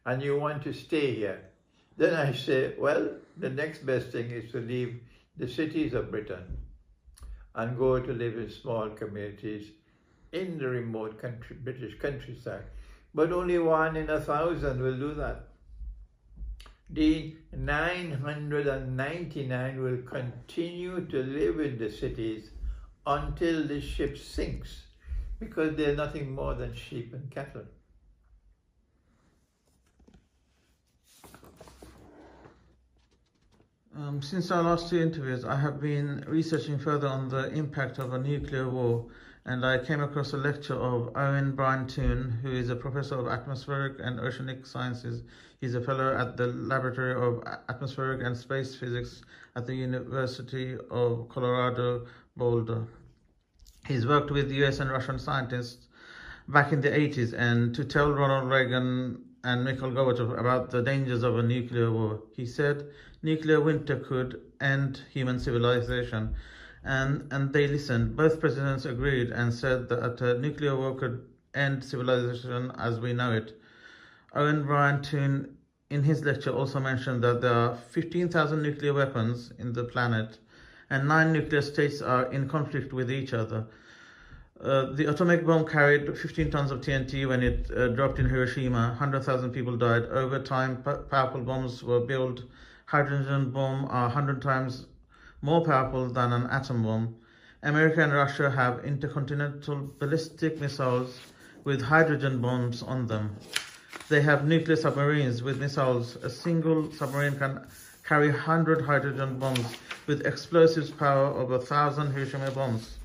and you want to stay here. Then I say, well, the next best thing is to leave the cities of Britain and go to live in small communities in the remote British countryside. But only 1 in 1,000 will do that. The 999 will continue to live in the cities until the ship sinks, because they're nothing more than sheep and cattle. Since our last 2 interviews, I have been researching further on the impact of a nuclear war, and I came across a lecture of Owen Brian Toon, who is a professor of atmospheric and oceanic sciences. He's a fellow at the Laboratory of Atmospheric and Space Physics at the University of Colorado, Boulder. He's worked with US and Russian scientists back in the 80s, and to tell Ronald Reagan and Mikhail Gorbachev about the dangers of a nuclear war. He said nuclear winter could end human civilization, and they listened. Both presidents agreed and said that a nuclear war could end civilization as we know it. Owen Brian Toon, in his lecture, also mentioned that there are 15,000 nuclear weapons in the planet, and 9 nuclear states are in conflict with each other. The atomic bomb carried 15 tons of TNT when it dropped in Hiroshima. 100,000 people died. Over time, powerful bombs were built. Hydrogen bomb are 100 times more powerful than an atom bomb. America and Russia have intercontinental ballistic missiles with hydrogen bombs on them. They have nuclear submarines with missiles. A single submarine can carry 100 hydrogen bombs with explosives power of 1,000 Hiroshima bombs.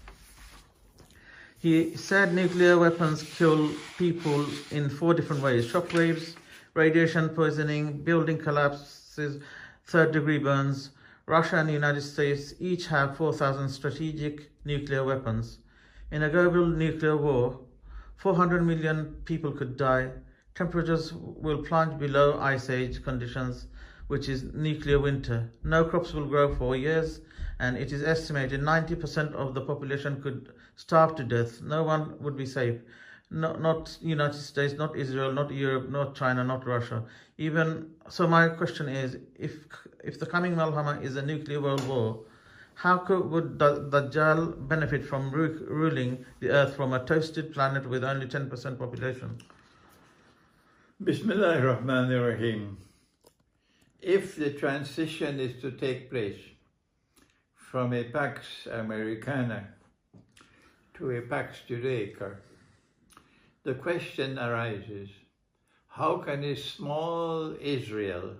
He said nuclear weapons kill people in 4 different ways: shockwaves, radiation poisoning, building collapses, third-degree burns. Russia and the United States each have 4,000 strategic nuclear weapons. In a global nuclear war, 400 million people could die, Temperatures will plunge below ice age conditions, which is nuclear winter. No crops will grow for years, and it is estimated 90% of the population could starve to death. No one would be safe. Not United States, not Israel, not Europe, not China, not Russia. Even so, my question is, if the coming Malhama is a nuclear world war, how would Dajjal benefit from ruling the earth from a toasted planet with only 10% population? Bismillahir Rahmanir Rahim. If the transition is to take place from a Pax Americana to a Pax Judaica, the question arises, how can a small Israel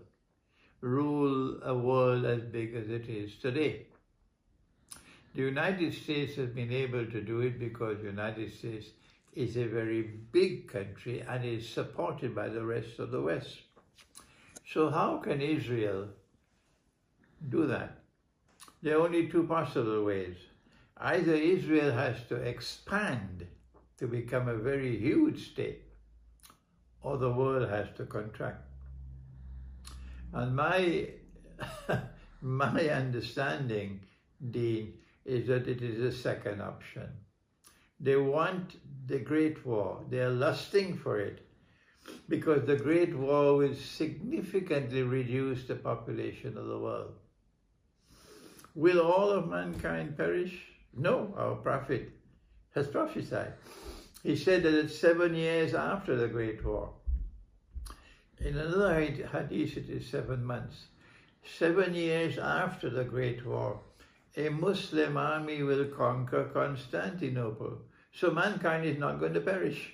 rule a world as big as it is today? The United States has been able to do it because the United States is a very big country and is supported by the rest of the West. So how can Israel do that? There are only two possible ways. Either Israel has to expand to become a very huge state, or the world has to contract. And my understanding, Dean, is that it is the second option. They want the Great War. They are lusting for it because the Great War will significantly reduce the population of the world. Will all of mankind perish? No, our Prophet has prophesied. He said that it's 7 years after the Great War. In another hadith, it is 7 months. 7 years after the Great War, a Muslim army will conquer Constantinople. So mankind is not going to perish.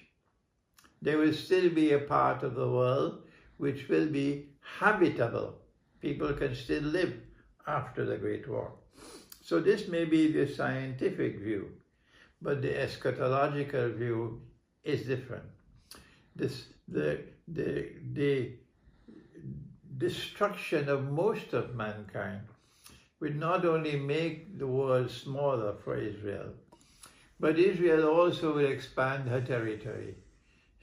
There will still be a part of the world which will be habitable. People can still live after the Great War. So this may be the scientific view, but the eschatological view is different. The destruction of most of mankind would not only make the world smaller for Israel, but Israel also will expand her territory,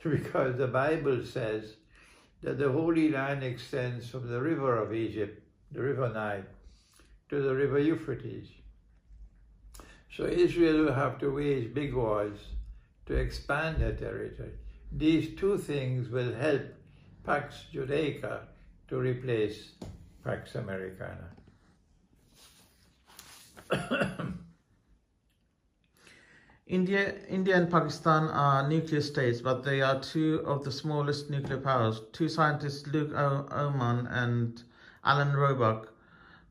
because the Bible says that the Holy Land extends from the river of Egypt, the river Nile, to the river Euphrates. So Israel will have to wage big wars to expand her territory. These two things will help Pax Judaica to replace Pax Americana. India and Pakistan are nuclear states, but they are two of the smallest nuclear powers. Two scientists, Luke Oman and Alan Roebuck,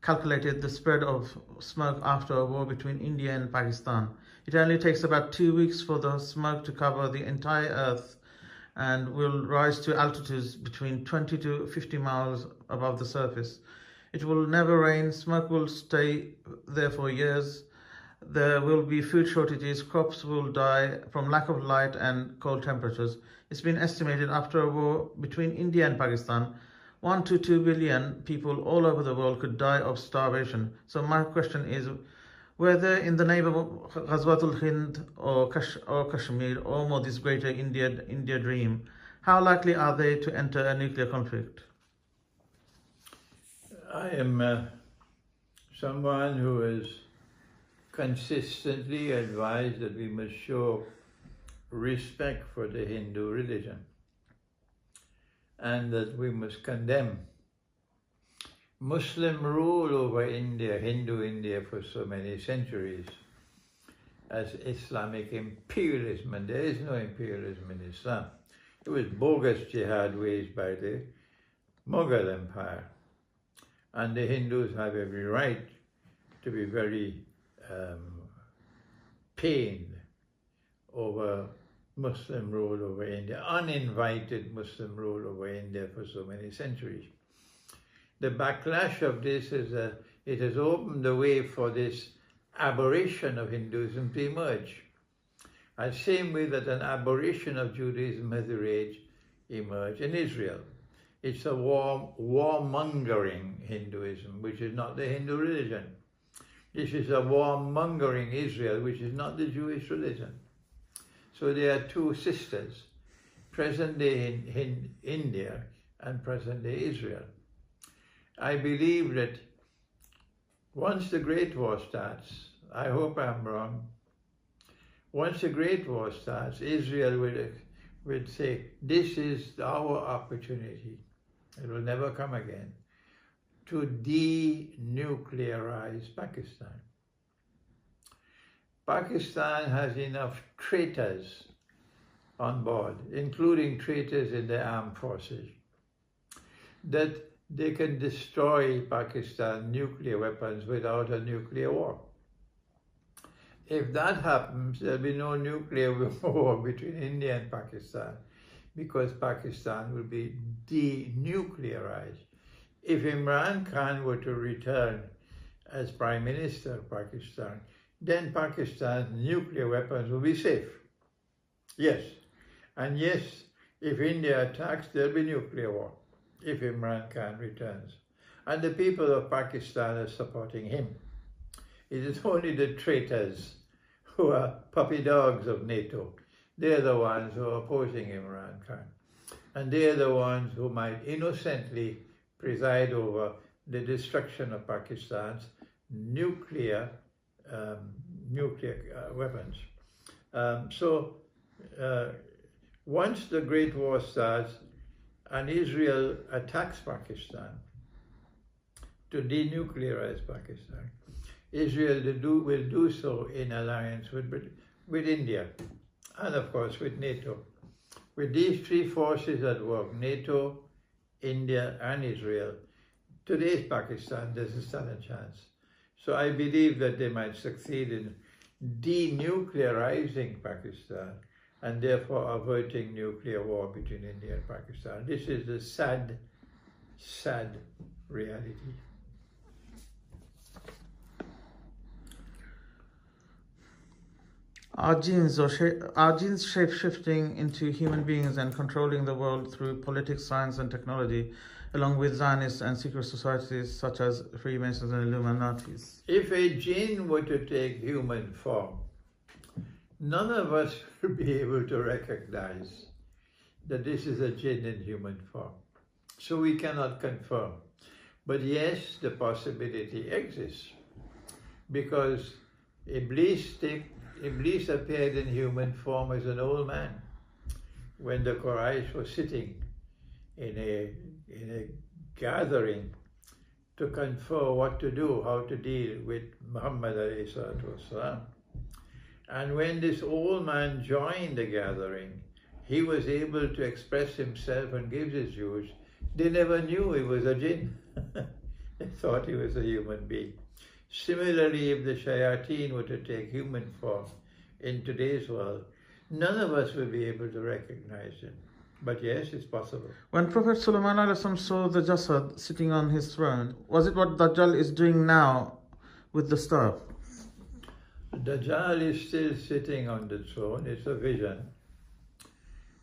calculated the spread of smoke after a war between India and Pakistan. It only takes about 2 weeks for the smoke to cover the entire earth and will rise to altitudes between 20 to 50 miles above the surface. It will never rain, smoke will stay there for years. There will be food shortages, crops will die from lack of light and cold temperatures. It's been estimated after a war between India and Pakistan, 1 to 2 billion people all over the world could die of starvation. So my question is, whether in the name of Ghazwatul Hind or Kashmir or Modi's greater India dream, how likely are they to enter a nuclear conflict? I am someone who has consistently advised that we must show respect for the Hindu religion and that we must condemn Muslim rule over India, Hindu India, for so many centuries as Islamic imperialism, and there is no imperialism in Islam. It was bogus jihad waged by the Mughal Empire, and the Hindus have every right to be very pained over Muslim rule over India, uninvited Muslim rule over India for so many centuries. The backlash of this is that it has opened the way for this aberration of Hinduism to emerge. The same way that an aberration of Judaism has emerged in Israel. It's a warmongering Hinduism, which is not the Hindu religion. This is a warmongering Israel, which is not the Jewish religion. So they are two sisters. present-day in India and present-day Israel. I believe that once the Great War starts, I hope I'm wrong, once the Great War starts, Israel will say, this is our opportunity, it will never come again, to denuclearize Pakistan. Pakistan has enough traitors on board, including traitors in the armed forces, that they can destroy Pakistan nuclear weapons without a nuclear war. If that happens, there'll be no nuclear war between India and Pakistan, because Pakistan will be denuclearized. If Imran Khan were to return as Prime Minister of Pakistan, then Pakistan's nuclear weapons will be safe. Yes. And yes, if India attacks, there'll be nuclear war if Imran Khan returns. And the people of Pakistan are supporting him. It is only the traitors who are puppy dogs of NATO. They're the ones who are opposing Imran Khan. And they're the ones who might innocently preside over the destruction of Pakistan's nuclear weapons. Once the Great War starts and Israel attacks Pakistan to denuclearize Pakistan, Israel will do so in alliance with India and of course with NATO. With these three forces at work, NATO, India and Israel, today's Pakistan, there's a standard chance. So I believe that they might succeed in denuclearizing Pakistan and therefore averting nuclear war between India and Pakistan. This is the sad, sad reality. Are genes shape-shifting into human beings and controlling the world through politics, science and technology, along with Zionist and secret societies such as Freemasons and Illuminatis? If a jinn were to take human form, none of us would be able to recognize that this is a jinn in human form. So we cannot confirm. But yes, the possibility exists, because Iblis appeared in human form as an old man when the Quraysh were sitting in a gathering to confer what to do, how to deal with Muhammad ﷺ. And when this old man joined the gathering, he was able to express himself and give his views. They never knew he was a jinn. They thought he was a human being. Similarly, if the shayateen were to take human form in today's world, none of us will be able to recognize him. But yes, it's possible. When Prophet Sulaiman saw the Jasad sitting on his throne, was it what Dajjal is doing now with the staff? Dajjal is still sitting on the throne. It's a vision.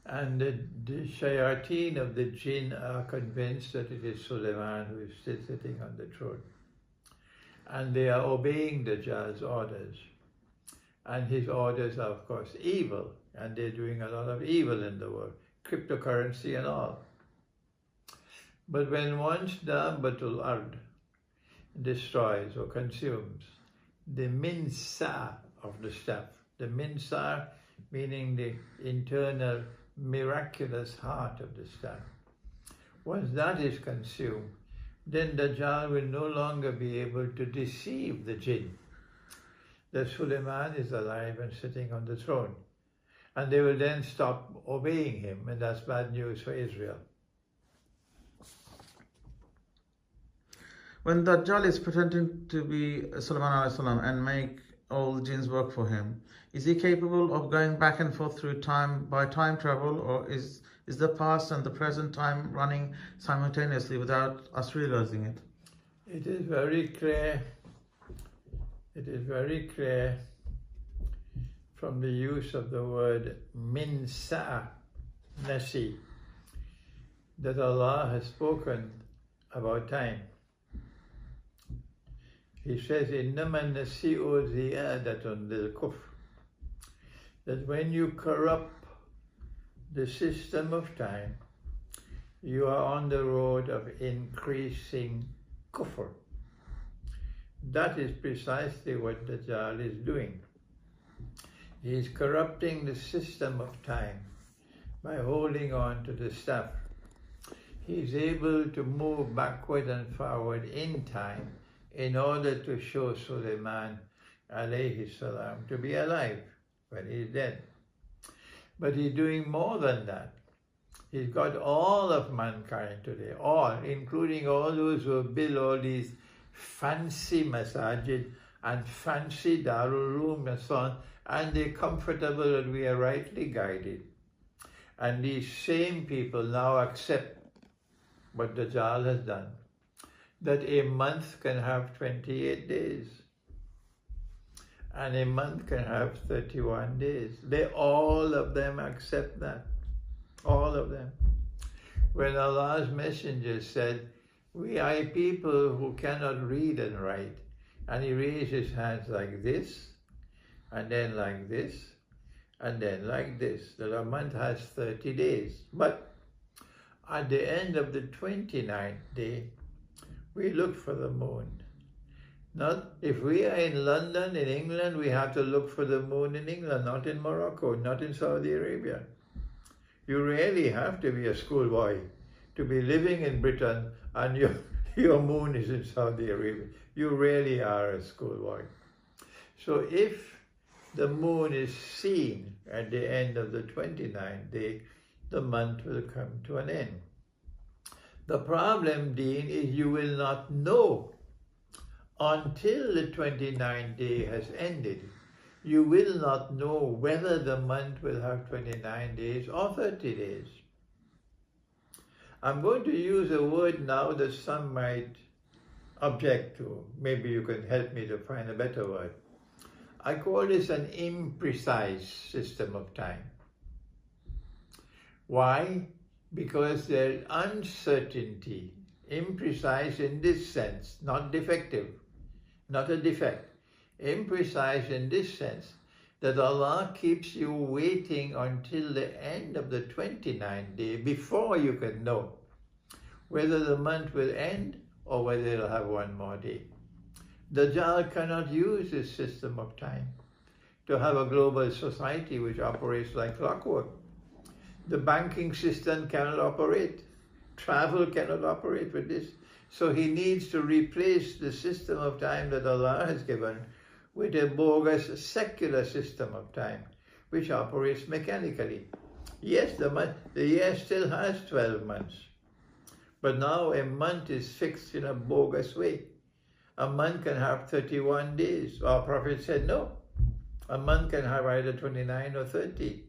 And the shayateen of the jinn are convinced that it is Sulaiman who is still sitting on the throne. And they are obeying Dajjal's orders. And his orders are, of course, evil. And they're doing a lot of evil in the world, cryptocurrency and all. But when once Dabbatul Ard destroys or consumes the minsa of the staff, the minsa meaning the internal miraculous heart of the staff, once that is consumed, then Dajjal will no longer be able to deceive the jinn that Sulaiman is alive and sitting on the throne. And they will then stop obeying him, and that's bad news for Israel. When Dajjal is pretending to be Sulaiman and make all the jinns work for him, is he capable of going back and forth through time by time travel, or is the past and the present time running simultaneously without us realizing it? It is very clear. It is very clear from the use of the word min sa'a, nasi, that Allah has spoken about time. He says, إِنَّمَا النَّسِيءُ زِيَادَةٌ لِلْكُفْرِ, that when you corrupt the system of time, you are on the road of increasing kufr. That is precisely what Dajjal is doing. He is corrupting the system of time by holding on to the stuff. He is able to move backward and forward in time in order to show Sulaiman alayhi salam to be alive when he is dead. But he's doing more than that. He's got all of mankind today, all, including all those who build all these fancy masajid and fancy darul room and so on, and they're comfortable and we are rightly guided. And these same people now accept what Dajjal has done, that a month can have 28 days and a month can have 31 days. All of them accept that. All of them. When Allah's messenger said, we are people who cannot read and write, and he raised his hands like this, and then like this, and then like this, that a month has 30 days. But at the end of the 29th day, we look for the moon. Not if we are in London, in England, we have to look for the moon in England, not in Morocco, not in Saudi Arabia. You really have to be a schoolboy to be living in Britain and your moon is in Saudi Arabia. You really are a schoolboy. So if the moon is seen at the end of the 29th day, the month will come to an end. The problem, Deen, is you will not know until the 29th day has ended. You will not know whether the month will have 29 days or 30 days. I'm going to use a word now that some might object to. Maybe you can help me to find a better word. I call this an imprecise system of time. Why? Because there's uncertainty. Imprecise in this sense, not defective, not a defect. Imprecise in this sense that Allah keeps you waiting until the end of the 29th day before you can know whether the month will end or whether it'll have one more day. Dajjal cannot use this system of time to have a global society which operates like clockwork. The banking system cannot operate. Travel cannot operate with this. So he needs to replace the system of time that Allah has given with a bogus secular system of time, which operates mechanically. Yes, the year still has 12 months, but now a month is fixed in a bogus way. A month can have 31 days. Our Prophet said no. A month can have either 29 or 30.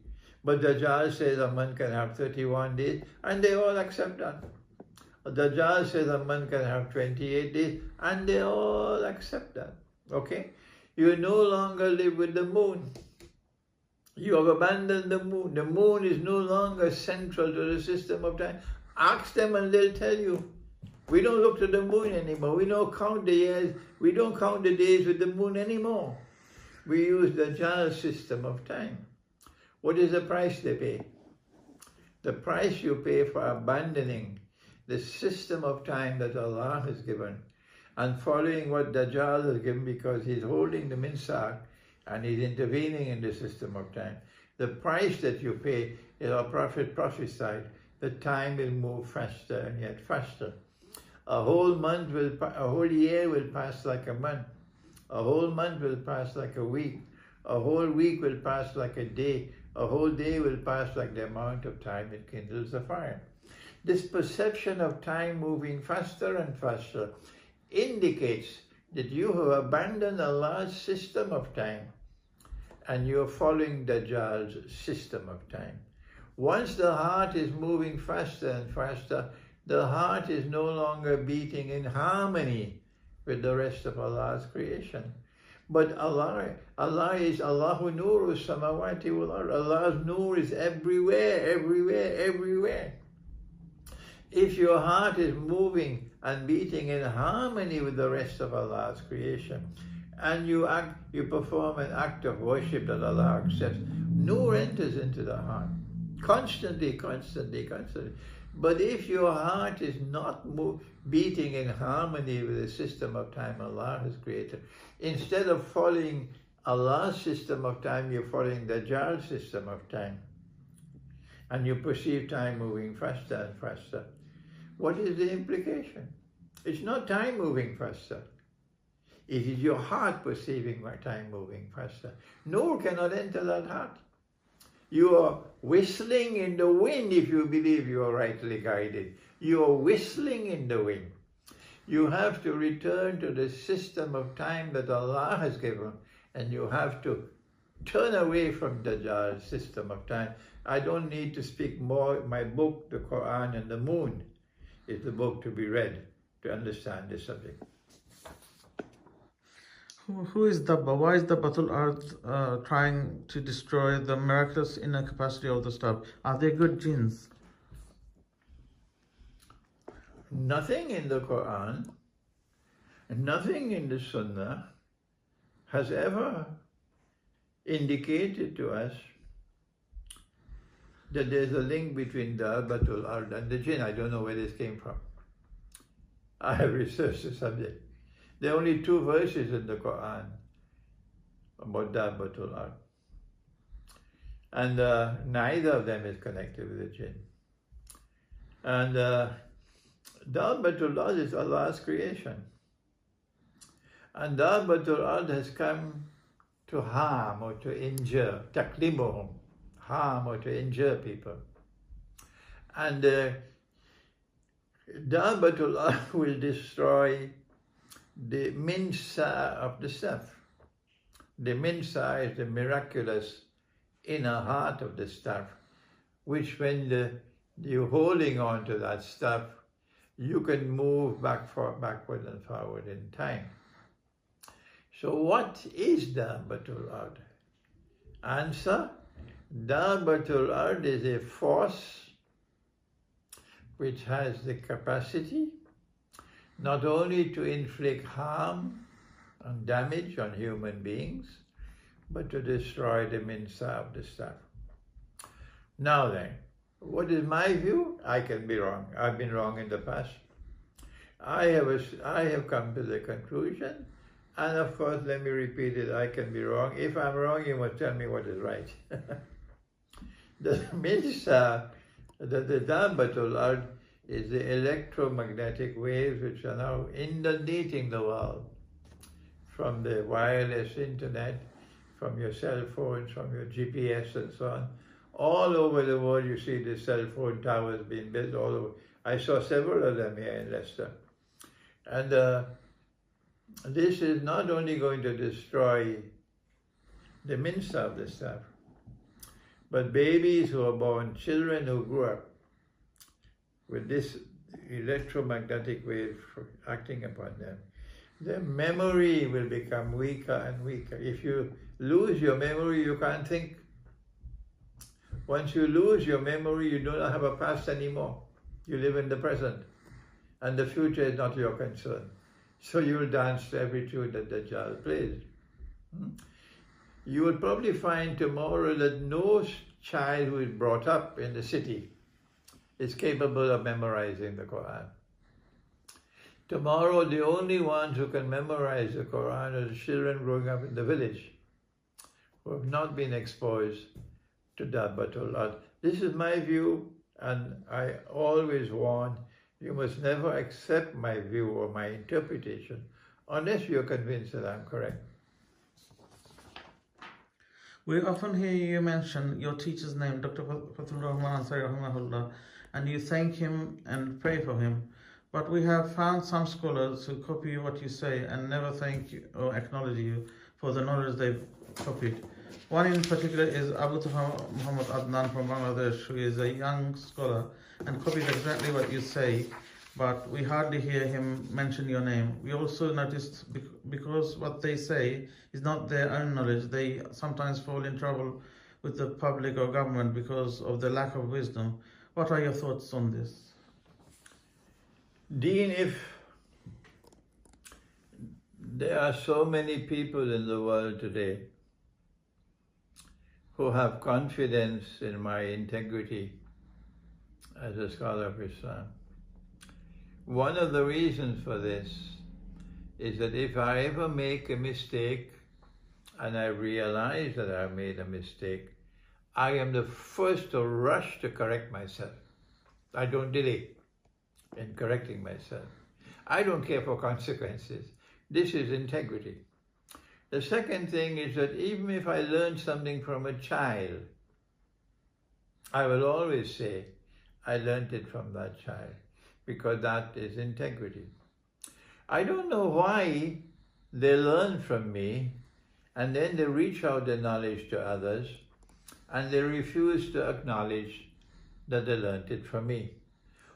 But Dajjal says a month can have 31 days, and they all accept that. Dajjal says a month can have 28 days, and they all accept that. Okay? You no longer live with the moon. You have abandoned the moon. The moon is no longer central to the system of time. Ask them and they'll tell you. We don't look to the moon anymore. We don't count the years. We don't count the days with the moon anymore. We use the Dajjal system of time. What is the price they pay? The price you pay for abandoning the system of time that Allah has given and following what Dajjal has given, because he's holding the minsar and he's intervening in the system of time. The price that you pay is our Prophet prophesied that time will move faster and yet faster. A whole year will pass like a month. A whole month will pass like a week. A whole week will pass like a day. A whole day will pass like the amount of time it kindles a fire. This perception of time moving faster and faster indicates that you have abandoned Allah's system of time and you're following Dajjal's system of time. Once the heart is moving faster and faster, the heart is no longer beating in harmony with the rest of Allah's creation. But Allah is Allahu Nuru Samawati wal Ard. Allah's Nur is everywhere, everywhere, everywhere. If your heart is moving and beating in harmony with the rest of Allah's creation, and you perform an act of worship that Allah accepts, Nur enters into the heart. Constantly, constantly, constantly. But if your heart is not beating in harmony with the system of time Allah has created, instead of following Allah's system of time, you're following the Dajjal's system of time. And you perceive time moving faster and faster. What is the implication? It's not time moving faster. It is your heart perceiving time moving faster. Nur cannot enter that heart. You are whistling in the wind if you believe you are rightly guided. You are whistling in the wind. You have to return to the system of time that Allah has given, and you have to turn away from the system of time. I don't need to speak more. My book, the Quran and the Moon, is the book to be read to understand this subject. Who is Dabba? Why is the Dabbatul Ard trying to destroy the miraculous inner capacity of the stuff? Are they good jinns? Nothing in the Quran, nothing in the Sunnah has ever indicated to us that there's a link between the Dabbatul Ard and the jinn. I don't know where this came from. I have researched the subject. There are only 2 verses in the Quran about Dabbatul Ard. And neither of them is connected with the jinn. And Dabbatul Ard is Allah's creation. And Dabbatul Ard has come to harm or to injure, taklimuhum, harm or to injure people. And Dabbatul Ard will destroy the minsa of the stuff. The minsa is the miraculous inner heart of the stuff, which when you're holding on to that stuff, you can move backward and forward in time. So what is Dabbatul Ard? Answer, Dabbatul Ard is a force which has the capacity not only to inflict harm and damage on human beings, but to destroy the minsa of the stuff. Now then, what is my view? I can be wrong. I've been wrong in the past. I have come to the conclusion, and of course, let me repeat it, I can be wrong. If I'm wrong, you must tell me what is right. The minsa, the Dabbatul Ard, is the electromagnetic waves which are now inundating the world from the wireless internet, from your cell phones, from your GPS and so on. All over the world you see the cell phone towers being built all over. I saw several of them here in Leicester. And this is not only going to destroy the minsa of the stuff, but babies who are born, children who grew up with this electromagnetic wave acting upon them, their memory will become weaker and weaker. If you lose your memory, you can't think. Once you lose your memory, you do not have a past anymore. You live in the present, and the future is not your concern. So you will dance to every tune that Dajjal plays. You will probably find tomorrow that no child who is brought up in the city is capable of memorizing the Quran. Tomorrow, the only ones who can memorize the Quran are the children growing up in the village, who have not been exposed to Dabbatul Ard. This is my view, and I always warn, you must never accept my view or my interpretation unless you're convinced that I'm correct. We often hear you mention your teacher's name, Dr. Prophet Sulaiman, and you thank him and pray for him. But we have found some scholars who copy what you say and never thank you or acknowledge you for the knowledge they've copied. One in particular is Abu Toha Adnan from Bangladesh, who is a young scholar and copies exactly what you say, but we hardly hear him mention your name. We also noticed because what they say is not their own knowledge, they sometimes fall in trouble with the public or government because of the lack of wisdom. What are your thoughts on this? Deen, if there are so many people in the world today who have confidence in my integrity as a scholar of Islam. One of the reasons for this is that if I ever make a mistake and I realize that I made a mistake, I am the first to rush to correct myself. I don't delay in correcting myself. I don't care for consequences. This is integrity. The second thing is that even if I learn something from a child, I will always say, I learned it from that child, because that is integrity. I don't know why they learn from me and then they reach out their knowledge to others and they refuse to acknowledge that they learned it from me.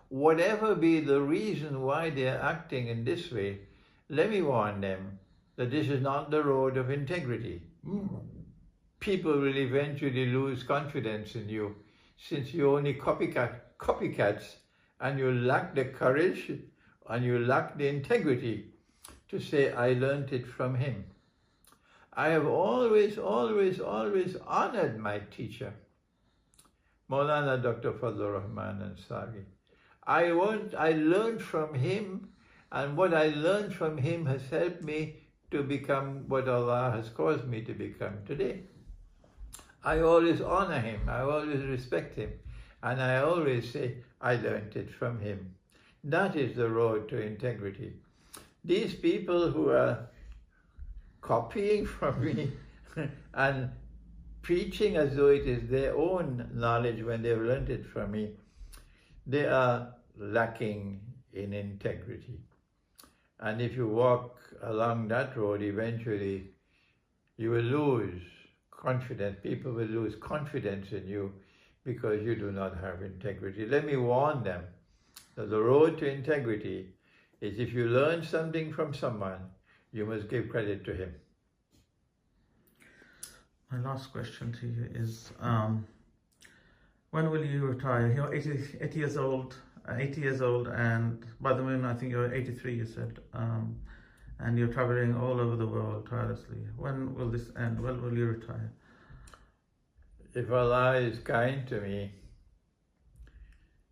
Whatever be the reason why they are acting in this way, let me warn them that this is not the road of integrity. People will eventually lose confidence in you, since you only copycats and you lack the courage and you lack the integrity to say, I learned it from him. I have always honored my teacher, Maulana Dr. Fadlur Rahman Ansari. I learned from him, and what I learned from him has helped me to become what Allah has caused me to become today. I always honor him, I always respect him, and I always say, I learned it from him. That is the road to integrity. These people who are copying from me and preaching as though it is their own knowledge when they've learned it from me, they are lacking in integrity. And if you walk along that road, eventually you will lose confidence. People will lose confidence in you because you do not have integrity. Let me warn them that the road to integrity is, if you learn something from someone, you must give credit to him. My last question to you is, when will you retire? You're 80 years old, and by the moon I think you're 83, you said, and you're traveling all over the world tirelessly. When will this end? When will you retire? If Allah is kind to me,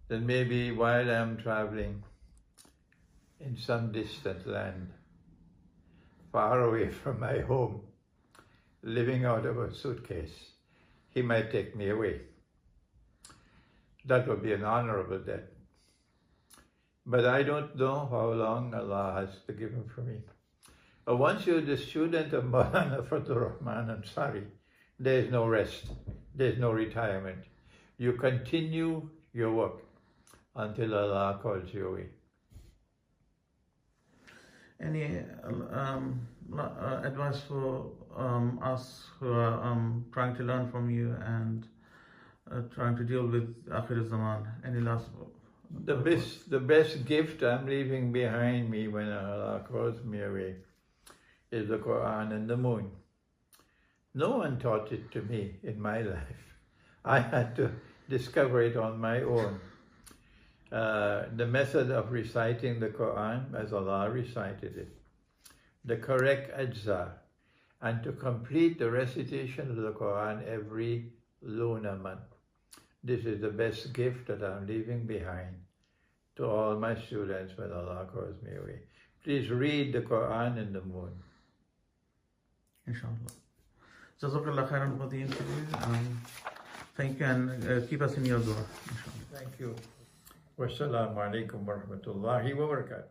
then maybe while I'm traveling in some distant land, far away from my home, living out of a suitcase, he might take me away. That would be an honorable death. But I don't know how long Allah has given for me. But once you're the student of Maulana Fadlur Rahman Ansari, there is no rest, there is no retirement. You continue your work until Allah calls you away. Any advice for us who are trying to learn from you and trying to deal with Akhir Zaman? Any last? The best gift I'm leaving behind me when Allah calls me away is the Quran and the moon. No one taught it to me in my life. I had to discover it on my own. The method of reciting the Quran as Allah recited it, the correct ajza, and to complete the recitation of the Quran every lunar month. This is the best gift that I'm leaving behind to all my students when Allah calls me away. Please read the Quran in the moon. Inshallah. Jazakallah khairan for the interview. Thank you, and keep us in your dua. Inshallah. Thank you. Wassalamu alaikum wa rahmatullahi wa barakatuh.